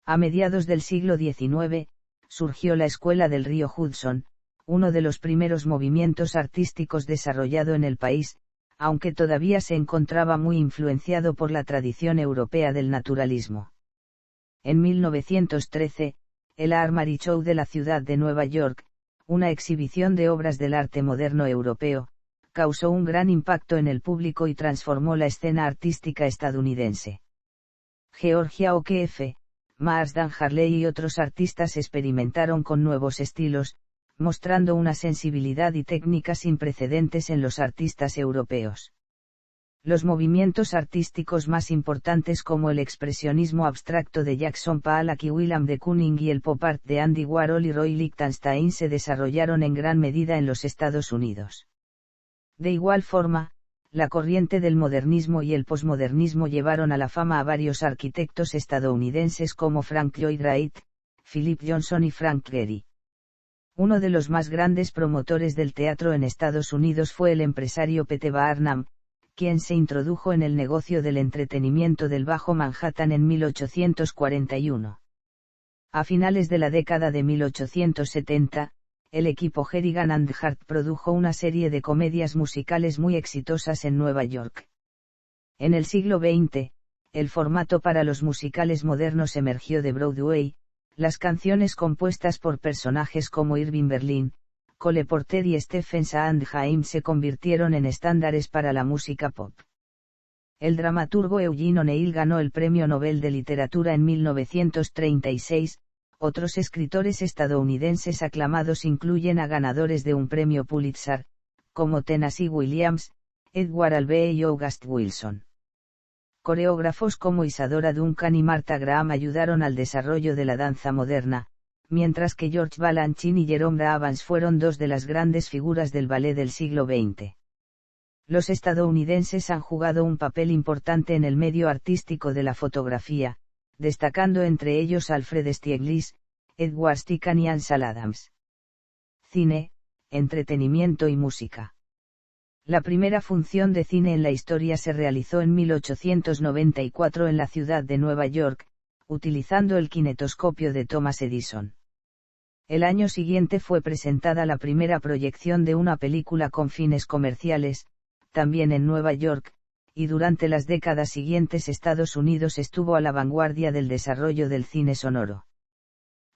A mediados del siglo XIX, surgió la Escuela del Río Hudson, uno de los primeros movimientos artísticos desarrollado en el país, aunque todavía se encontraba muy influenciado por la tradición europea del naturalismo. En 1913, el Armory Show de la ciudad de Nueva York, una exhibición de obras del arte moderno europeo, causó un gran impacto en el público y transformó la escena artística estadounidense. Georgia O'Keeffe, Marsden Harley y otros artistas experimentaron con nuevos estilos, mostrando una sensibilidad y técnica sin precedentes en los artistas europeos. Los movimientos artísticos más importantes como el expresionismo abstracto de Jackson Pollock y Willem de Kooning y el pop art de Andy Warhol y Roy Lichtenstein se desarrollaron en gran medida en los Estados Unidos. De igual forma, la corriente del modernismo y el posmodernismo llevaron a la fama a varios arquitectos estadounidenses como Frank Lloyd Wright, Philip Johnson y Frank Gehry. Uno de los más grandes promotores del teatro en Estados Unidos fue el empresario P. T. Barnum, quien se introdujo en el negocio del entretenimiento del Bajo Manhattan en 1841. A finales de la década de 1870, el equipo Harrigan and Hart produjo una serie de comedias musicales muy exitosas en Nueva York. En el siglo XX, el formato para los musicales modernos emergió de Broadway. Las canciones compuestas por personajes como Irving Berlin, Cole Porter y Stephen Sondheim se convirtieron en estándares para la música pop. El dramaturgo Eugene O'Neill ganó el Premio Nobel de Literatura en 1936, otros escritores estadounidenses aclamados incluyen a ganadores de un premio Pulitzer, como Tennessee Williams, Edward Albee y August Wilson. Coreógrafos como Isadora Duncan y Martha Graham ayudaron al desarrollo de la danza moderna, mientras que George Balanchine y Jerome Brabants fueron dos de las grandes figuras del ballet del siglo XX. Los estadounidenses han jugado un papel importante en el medio artístico de la fotografía, destacando entre ellos Alfred Stieglitz, Edward Steichen y Ansel Adams. Cine, entretenimiento y música. La primera función de cine en la historia se realizó en 1894 en la ciudad de Nueva York, utilizando el kinetoscopio de Thomas Edison. El año siguiente fue presentada la primera proyección de una película con fines comerciales, también en Nueva York, y durante las décadas siguientes Estados Unidos estuvo a la vanguardia del desarrollo del cine sonoro.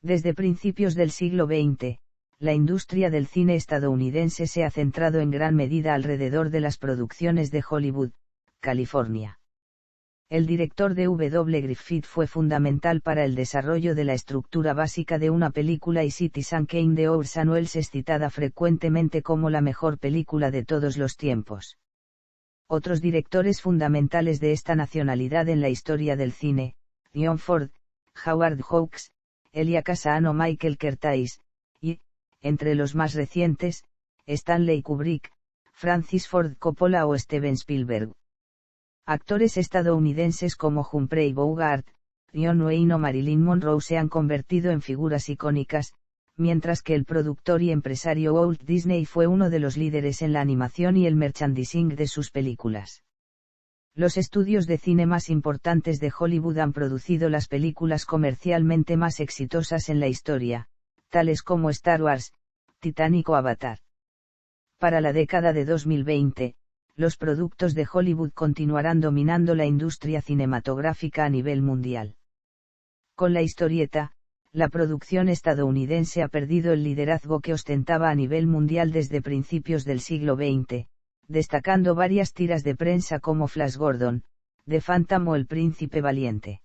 Desde principios del siglo XX, la industria del cine estadounidense se ha centrado en gran medida alrededor de las producciones de Hollywood, California. El director D. W. Griffith fue fundamental para el desarrollo de la estructura básica de una película y Citizen Kane de Orson Welles es citada frecuentemente como la mejor película de todos los tiempos. Otros directores fundamentales de esta nacionalidad en la historia del cine, John Ford, Howard Hawks, Elia Kazan o Michael Curtiz, y, entre los más recientes, Stanley Kubrick, Francis Ford Coppola o Steven Spielberg. Actores estadounidenses como Humphrey Bogart, John Wayne o Marilyn Monroe se han convertido en figuras icónicas, mientras que el productor y empresario Walt Disney fue uno de los líderes en la animación y el merchandising de sus películas. Los estudios de cine más importantes de Hollywood han producido las películas comercialmente más exitosas en la historia, tales como Star Wars, Titanic o Avatar. Para la década de 2020, los productos de Hollywood continuarán dominando la industria cinematográfica a nivel mundial. Con la historieta, la producción estadounidense ha perdido el liderazgo que ostentaba a nivel mundial desde principios del siglo XX, destacando varias tiras de prensa como Flash Gordon, The Phantom o El Príncipe Valiente.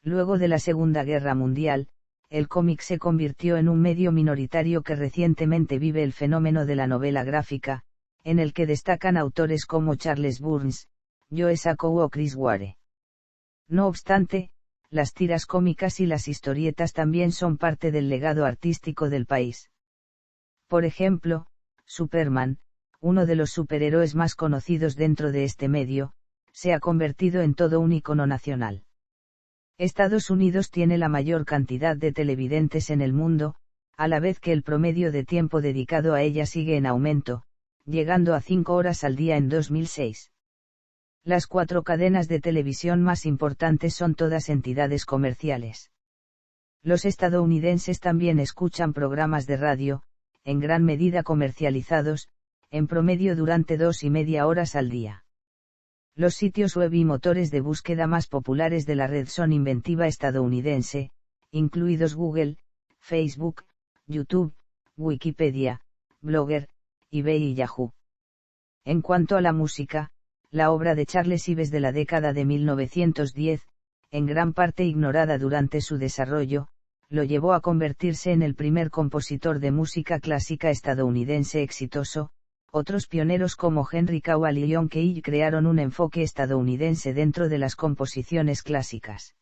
Luego de la Segunda Guerra Mundial, el cómic se convirtió en un medio minoritario que recientemente vive el fenómeno de la novela gráfica, en el que destacan autores como Charles Burns, Joe Sacco o Chris Ware. No obstante, las tiras cómicas y las historietas también son parte del legado artístico del país. Por ejemplo, Superman, uno de los superhéroes más conocidos dentro de este medio, se ha convertido en todo un icono nacional. Estados Unidos tiene la mayor cantidad de televidentes en el mundo, a la vez que el promedio de tiempo dedicado a ella sigue en aumento, llegando a 5 horas al día en 2006. Las 4 cadenas de televisión más importantes son todas entidades comerciales. Los estadounidenses también escuchan programas de radio, en gran medida comercializados, en promedio durante 2,5 horas al día. Los sitios web y motores de búsqueda más populares de la red son inventiva estadounidense, incluidos Google, Facebook, YouTube, Wikipedia, Blogger, eBay y Yahoo. En cuanto a la música, la obra de Charles Ives de la década de 1910, en gran parte ignorada durante su desarrollo, lo llevó a convertirse en el primer compositor de música clásica estadounidense exitoso. Otros pioneros como Henry Cowell y John Cage crearon un enfoque estadounidense dentro de las composiciones clásicas.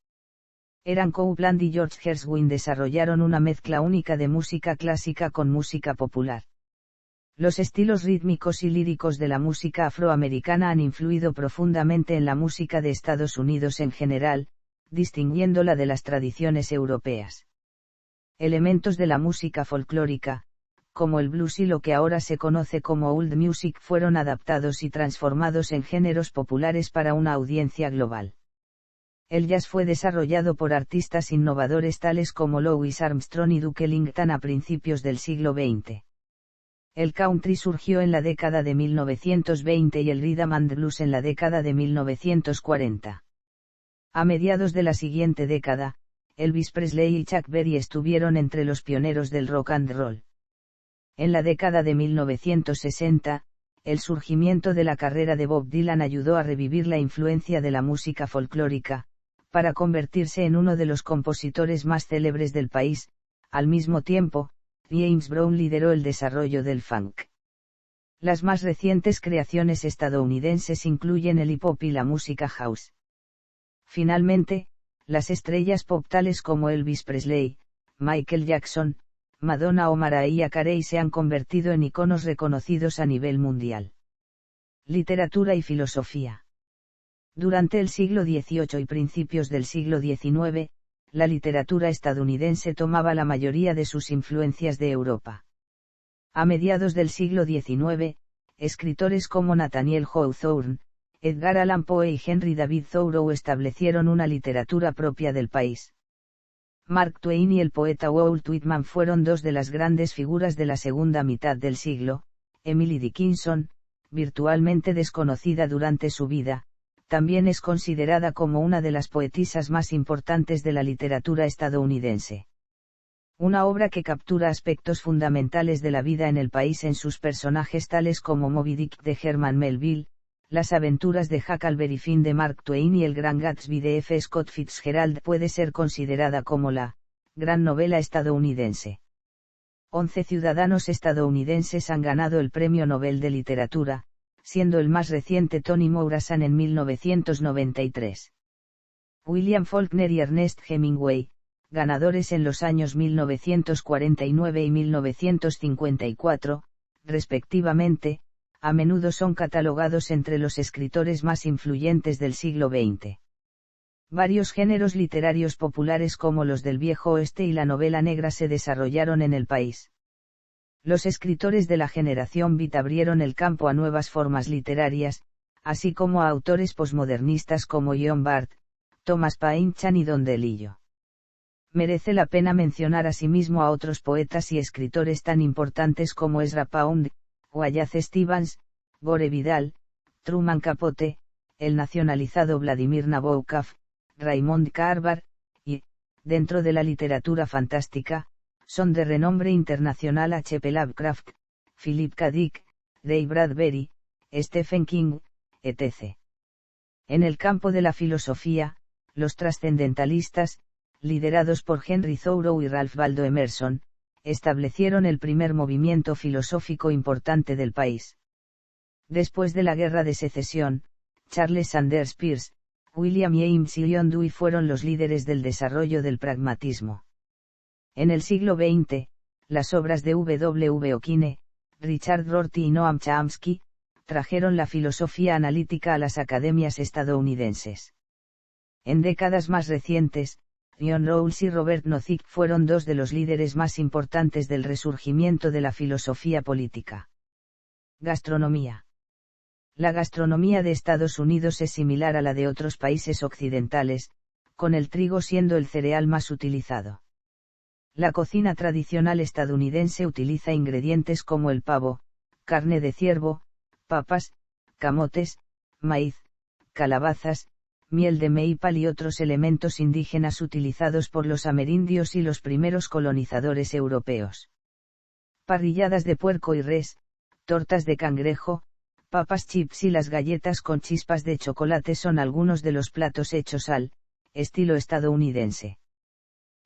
Eran Copeland y George Gershwin desarrollaron una mezcla única de música clásica con música popular. Los estilos rítmicos y líricos de la música afroamericana han influido profundamente en la música de Estados Unidos en general, distinguiéndola de las tradiciones europeas. Elementos de la música folclórica, como el blues y lo que ahora se conoce como old music, fueron adaptados y transformados en géneros populares para una audiencia global. El jazz fue desarrollado por artistas innovadores tales como Louis Armstrong y Duke Ellington a principios del siglo XX. El country surgió en la década de 1920 y el rhythm and blues en la década de 1940. A mediados de la siguiente década, Elvis Presley y Chuck Berry estuvieron entre los pioneros del rock and roll. En la década de 1960, el surgimiento de la carrera de Bob Dylan ayudó a revivir la influencia de la música folclórica, para convertirse en uno de los compositores más célebres del país. Al mismo tiempo, James Brown lideró el desarrollo del funk. Las más recientes creaciones estadounidenses incluyen el hip hop y la música house. Finalmente, las estrellas pop tales como Elvis Presley, Michael Jackson, Madonna o Mariah Carey se han convertido en iconos reconocidos a nivel mundial. Literatura y filosofía. Durante el siglo XVIII y principios del siglo XIX, la literatura estadounidense tomaba la mayoría de sus influencias de Europa. A mediados del siglo XIX, escritores como Nathaniel Hawthorne, Edgar Allan Poe y Henry David Thoreau establecieron una literatura propia del país. Mark Twain y el poeta Walt Whitman fueron dos de las grandes figuras de la segunda mitad del siglo. Emily Dickinson, virtualmente desconocida durante su vida, también es considerada como una de las poetisas más importantes de la literatura estadounidense. Una obra que captura aspectos fundamentales de la vida en el país en sus personajes tales como Moby Dick de Herman Melville, Las aventuras de Huckleberry Finn de Mark Twain y El Gran Gatsby de F. Scott Fitzgerald puede ser considerada como la gran novela estadounidense. 11 ciudadanos estadounidenses han ganado el Premio Nobel de Literatura, siendo el más reciente Toni Morrison en 1993. William Faulkner y Ernest Hemingway, ganadores en los años 1949 y 1954, respectivamente, a menudo son catalogados entre los escritores más influyentes del siglo XX. Varios géneros literarios populares como los del Viejo Oeste y la novela negra se desarrollaron en el país. Los escritores de la generación Beat abrieron el campo a nuevas formas literarias, así como a autores posmodernistas como John Bart, Thomas Paine Chan y Don DeLillo. Merece la pena mencionar asimismo a otros poetas y escritores tan importantes como Ezra Pound, Wallace Stevens, Gore Vidal, Truman Capote, el nacionalizado Vladimir Nabokov, Raymond Carver, y, dentro de la literatura fantástica, son de renombre internacional H. P. Lovecraft, Philip K. Dick, Ray Bradbury, Stephen King, etc. En el campo de la filosofía, los trascendentalistas, liderados por Henry Thoreau y Ralph Waldo Emerson, establecieron el primer movimiento filosófico importante del país. Después de la Guerra de Secesión, Charles Sanders Peirce, William James y John Dewey fueron los líderes del desarrollo del pragmatismo. En el siglo XX, las obras de W. O'Keefe, Richard Rorty y Noam Chomsky, trajeron la filosofía analítica a las academias estadounidenses. En décadas más recientes, John Rawls y Robert Nozick fueron dos de los líderes más importantes del resurgimiento de la filosofía política. Gastronomía. La gastronomía de Estados Unidos es similar a la de otros países occidentales, con el trigo siendo el cereal más utilizado. La cocina tradicional estadounidense utiliza ingredientes como el pavo, carne de ciervo, papas, camotes, maíz, calabazas, miel de maple y otros elementos indígenas utilizados por los amerindios y los primeros colonizadores europeos. Parrilladas de puerco y res, tortas de cangrejo, papas chips y las galletas con chispas de chocolate son algunos de los platos hechos al estilo estadounidense.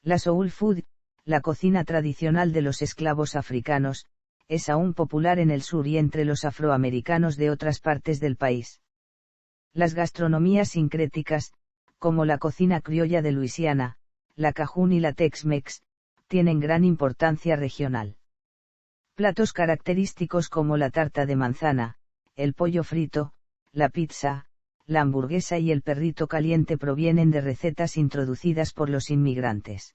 La soul food, la cocina tradicional de los esclavos africanos, es aún popular en el sur y entre los afroamericanos de otras partes del país. Las gastronomías sincréticas, como la cocina criolla de Luisiana, la Cajún y la Tex-Mex, tienen gran importancia regional. Platos característicos como la tarta de manzana, el pollo frito, la pizza, la hamburguesa y el perrito caliente provienen de recetas introducidas por los inmigrantes.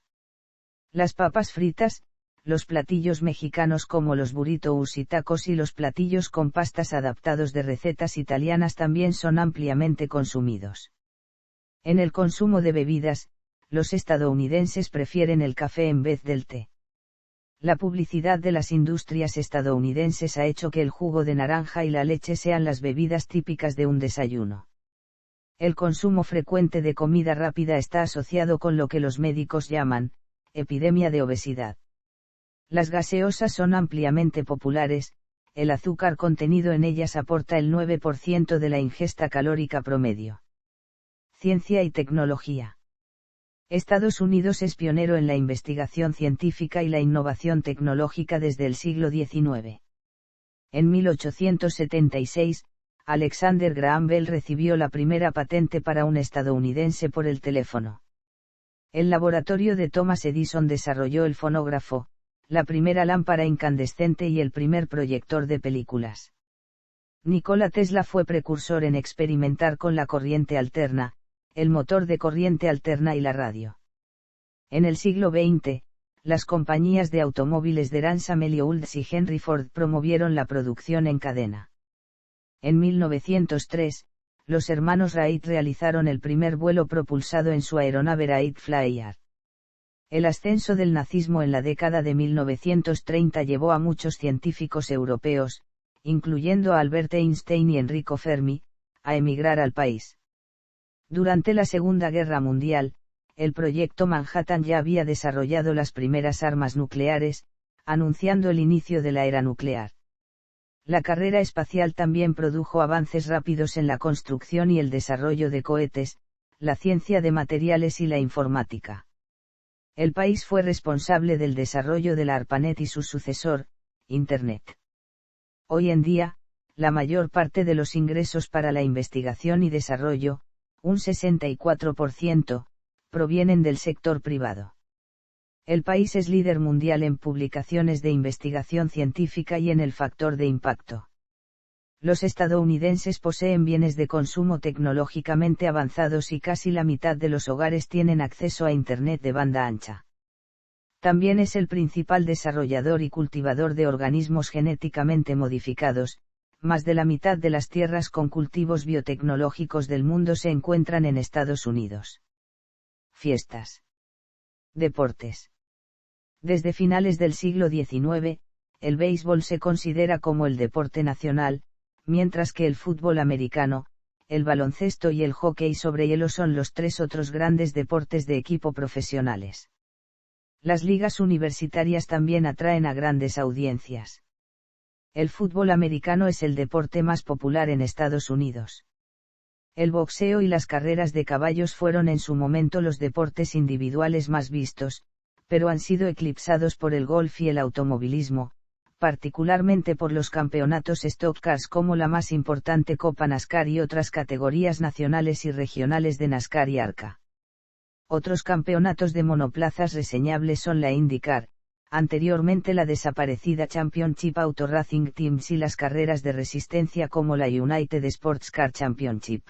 Las papas fritas, los platillos mexicanos como los burritos y tacos y los platillos con pastas adaptados de recetas italianas también son ampliamente consumidos. En el consumo de bebidas, los estadounidenses prefieren el café en vez del té. La publicidad de las industrias estadounidenses ha hecho que el jugo de naranja y la leche sean las bebidas típicas de un desayuno. El consumo frecuente de comida rápida está asociado con lo que los médicos llaman epidemia de obesidad. Las gaseosas son ampliamente populares, el azúcar contenido en ellas aporta el 9% de la ingesta calórica promedio. Ciencia y tecnología. Estados Unidos es pionero en la investigación científica y la innovación tecnológica desde el siglo XIX. En 1876, Alexander Graham Bell recibió la primera patente para un estadounidense por el teléfono. El laboratorio de Thomas Edison desarrolló el fonógrafo, la primera lámpara incandescente y el primer proyector de películas. Nikola Tesla fue precursor en experimentar con la corriente alterna, el motor de corriente alterna y la radio. En el siglo XX, las compañías de automóviles de Ransom Olds y Henry Ford promovieron la producción en cadena. En 1903, los hermanos Wright realizaron el primer vuelo propulsado en su aeronave Wright Flyer. El ascenso del nazismo en la década de 1930 llevó a muchos científicos europeos, incluyendo a Albert Einstein y Enrico Fermi, a emigrar al país. Durante la Segunda Guerra Mundial, el proyecto Manhattan ya había desarrollado las primeras armas nucleares, anunciando el inicio de la era nuclear. La carrera espacial también produjo avances rápidos en la construcción y el desarrollo de cohetes, la ciencia de materiales y la informática. El país fue responsable del desarrollo de la ARPANET y su sucesor, Internet. Hoy en día, la mayor parte de los ingresos para la investigación y desarrollo, un 64%, provienen del sector privado. El país es líder mundial en publicaciones de investigación científica y en el factor de impacto. Los estadounidenses poseen bienes de consumo tecnológicamente avanzados y casi la mitad de los hogares tienen acceso a Internet de banda ancha. También es el principal desarrollador y cultivador de organismos genéticamente modificados, más de la mitad de las tierras con cultivos biotecnológicos del mundo se encuentran en Estados Unidos. Fiestas. Deportes. Desde finales del siglo XIX, el béisbol se considera como el deporte nacional, mientras que el fútbol americano, el baloncesto y el hockey sobre hielo son los tres otros grandes deportes de equipo profesionales. Las ligas universitarias también atraen a grandes audiencias. El fútbol americano es el deporte más popular en Estados Unidos. El boxeo y las carreras de caballos fueron en su momento los deportes individuales más vistos, pero han sido eclipsados por el golf y el automovilismo, particularmente por los campeonatos Stock Cars como la más importante Copa NASCAR y otras categorías nacionales y regionales de NASCAR y ARCA. Otros campeonatos de monoplazas reseñables son la IndyCar, anteriormente la desaparecida Championship Auto Racing Teams y las carreras de resistencia como la United Sports Car Championship.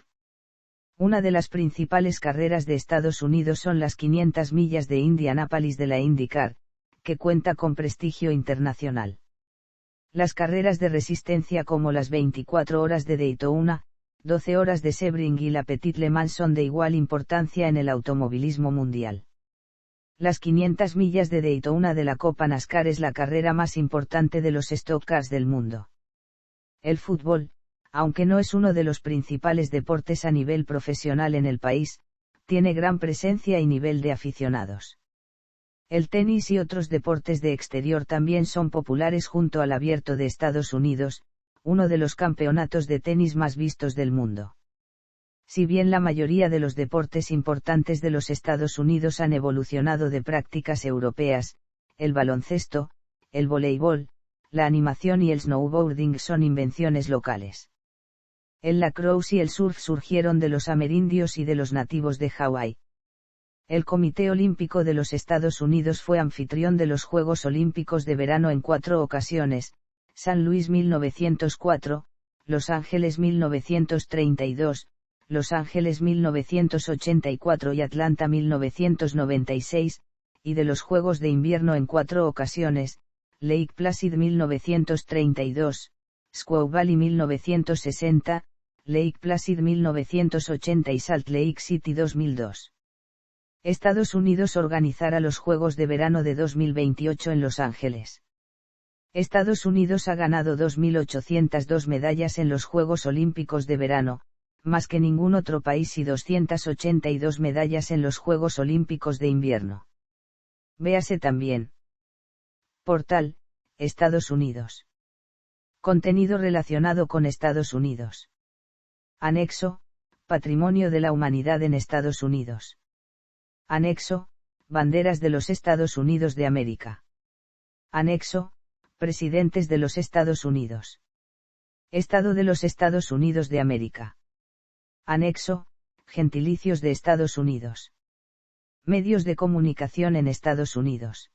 Una de las principales carreras de Estados Unidos son las 500 millas de Indianápolis de la IndyCar, que cuenta con prestigio internacional. Las carreras de resistencia como las 24 horas de Daytona, 12 horas de Sebring y la Petit Le Mans son de igual importancia en el automovilismo mundial. Las 500 millas de Daytona de la Copa NASCAR es la carrera más importante de los Stock Cars del mundo. El fútbol, aunque no es uno de los principales deportes a nivel profesional en el país, tiene gran presencia y nivel de aficionados. El tenis y otros deportes de exterior también son populares junto al Abierto de Estados Unidos, uno de los campeonatos de tenis más vistos del mundo. Si bien la mayoría de los deportes importantes de los Estados Unidos han evolucionado de prácticas europeas, el baloncesto, el voleibol, la animación y el snowboarding son invenciones locales. El lacrosse y el surf surgieron de los amerindios y de los nativos de Hawái. El Comité Olímpico de los Estados Unidos fue anfitrión de los Juegos Olímpicos de Verano en 4 ocasiones: San Luis 1904, Los Ángeles 1932, Los Ángeles 1984 y Atlanta 1996, y de los Juegos de Invierno en 4 ocasiones: Lake Placid 1932, Squaw Valley 1960, Lake Placid 1980 y Salt Lake City 2002. Estados Unidos organizará los Juegos de Verano de 2028 en Los Ángeles. Estados Unidos ha ganado 2.802 medallas en los Juegos Olímpicos de Verano, más que ningún otro país, y 282 medallas en los Juegos Olímpicos de Invierno. Véase también. Portal, Estados Unidos. Contenido relacionado con Estados Unidos. Anexo, Patrimonio de la Humanidad en Estados Unidos. Anexo, Banderas de los Estados Unidos de América. Anexo, Presidentes de los Estados Unidos. Estado de los Estados Unidos de América. Anexo, Gentilicios de Estados Unidos. Medios de comunicación en Estados Unidos.